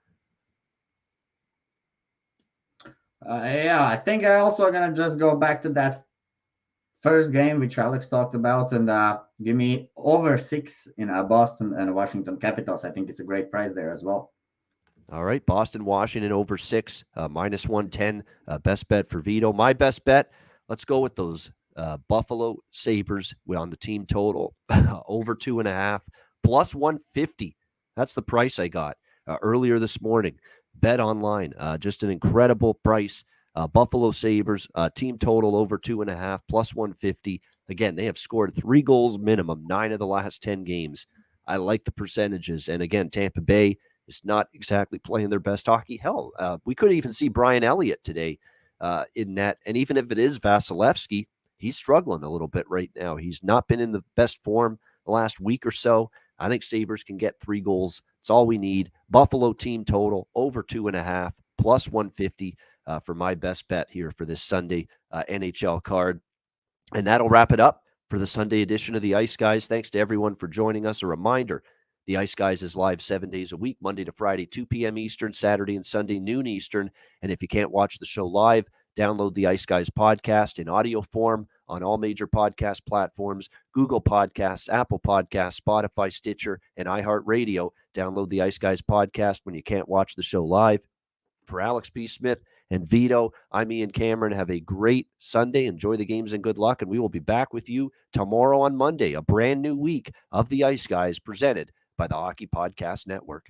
Yeah, I think I also going to just go back to that first game, which Alex talked about, and give me over 6 in Boston and Washington Capitals. I think it's a great price there as well. All right, Boston, Washington over 6, minus 110. Best bet for Vito. My best bet, let's go with those Buffalo Sabres on the team total over 2.5, plus 150. That's the price I got earlier this morning. Bet online, just an incredible price. Buffalo Sabres team total over 2.5, plus 150. Again, they have scored 3 goals minimum, 9 of the last 10 games. I like the percentages. And again, Tampa Bay is not exactly playing their best hockey. Hell, we could even see Brian Elliott today in net. And even if it is Vasilevsky, he's struggling a little bit right now. He's not been in the best form the last week or so. I think Sabres can get 3 goals. It's all we need. Buffalo team total over 2.5, plus 150 for my best bet here for this Sunday NHL card. And that'll wrap it up for the Sunday edition of the Ice Guys. Thanks to everyone for joining us. A reminder, the Ice Guys is live 7 days a week, Monday to Friday, 2 p.m. Eastern, Saturday and Sunday, noon Eastern. And if you can't watch the show live, Download the Ice Guys podcast in audio form on all major podcast platforms, Google Podcasts, Apple Podcasts, Spotify, Stitcher, and iHeartRadio. Download the Ice Guys podcast when you can't watch the show live. For Alex P. Smith and Vito, I'm Ian Cameron. Have a great Sunday. Enjoy the games and good luck. And we will be back with you tomorrow on Monday, a brand new week of the Ice Guys presented by the Hockey Podcast Network.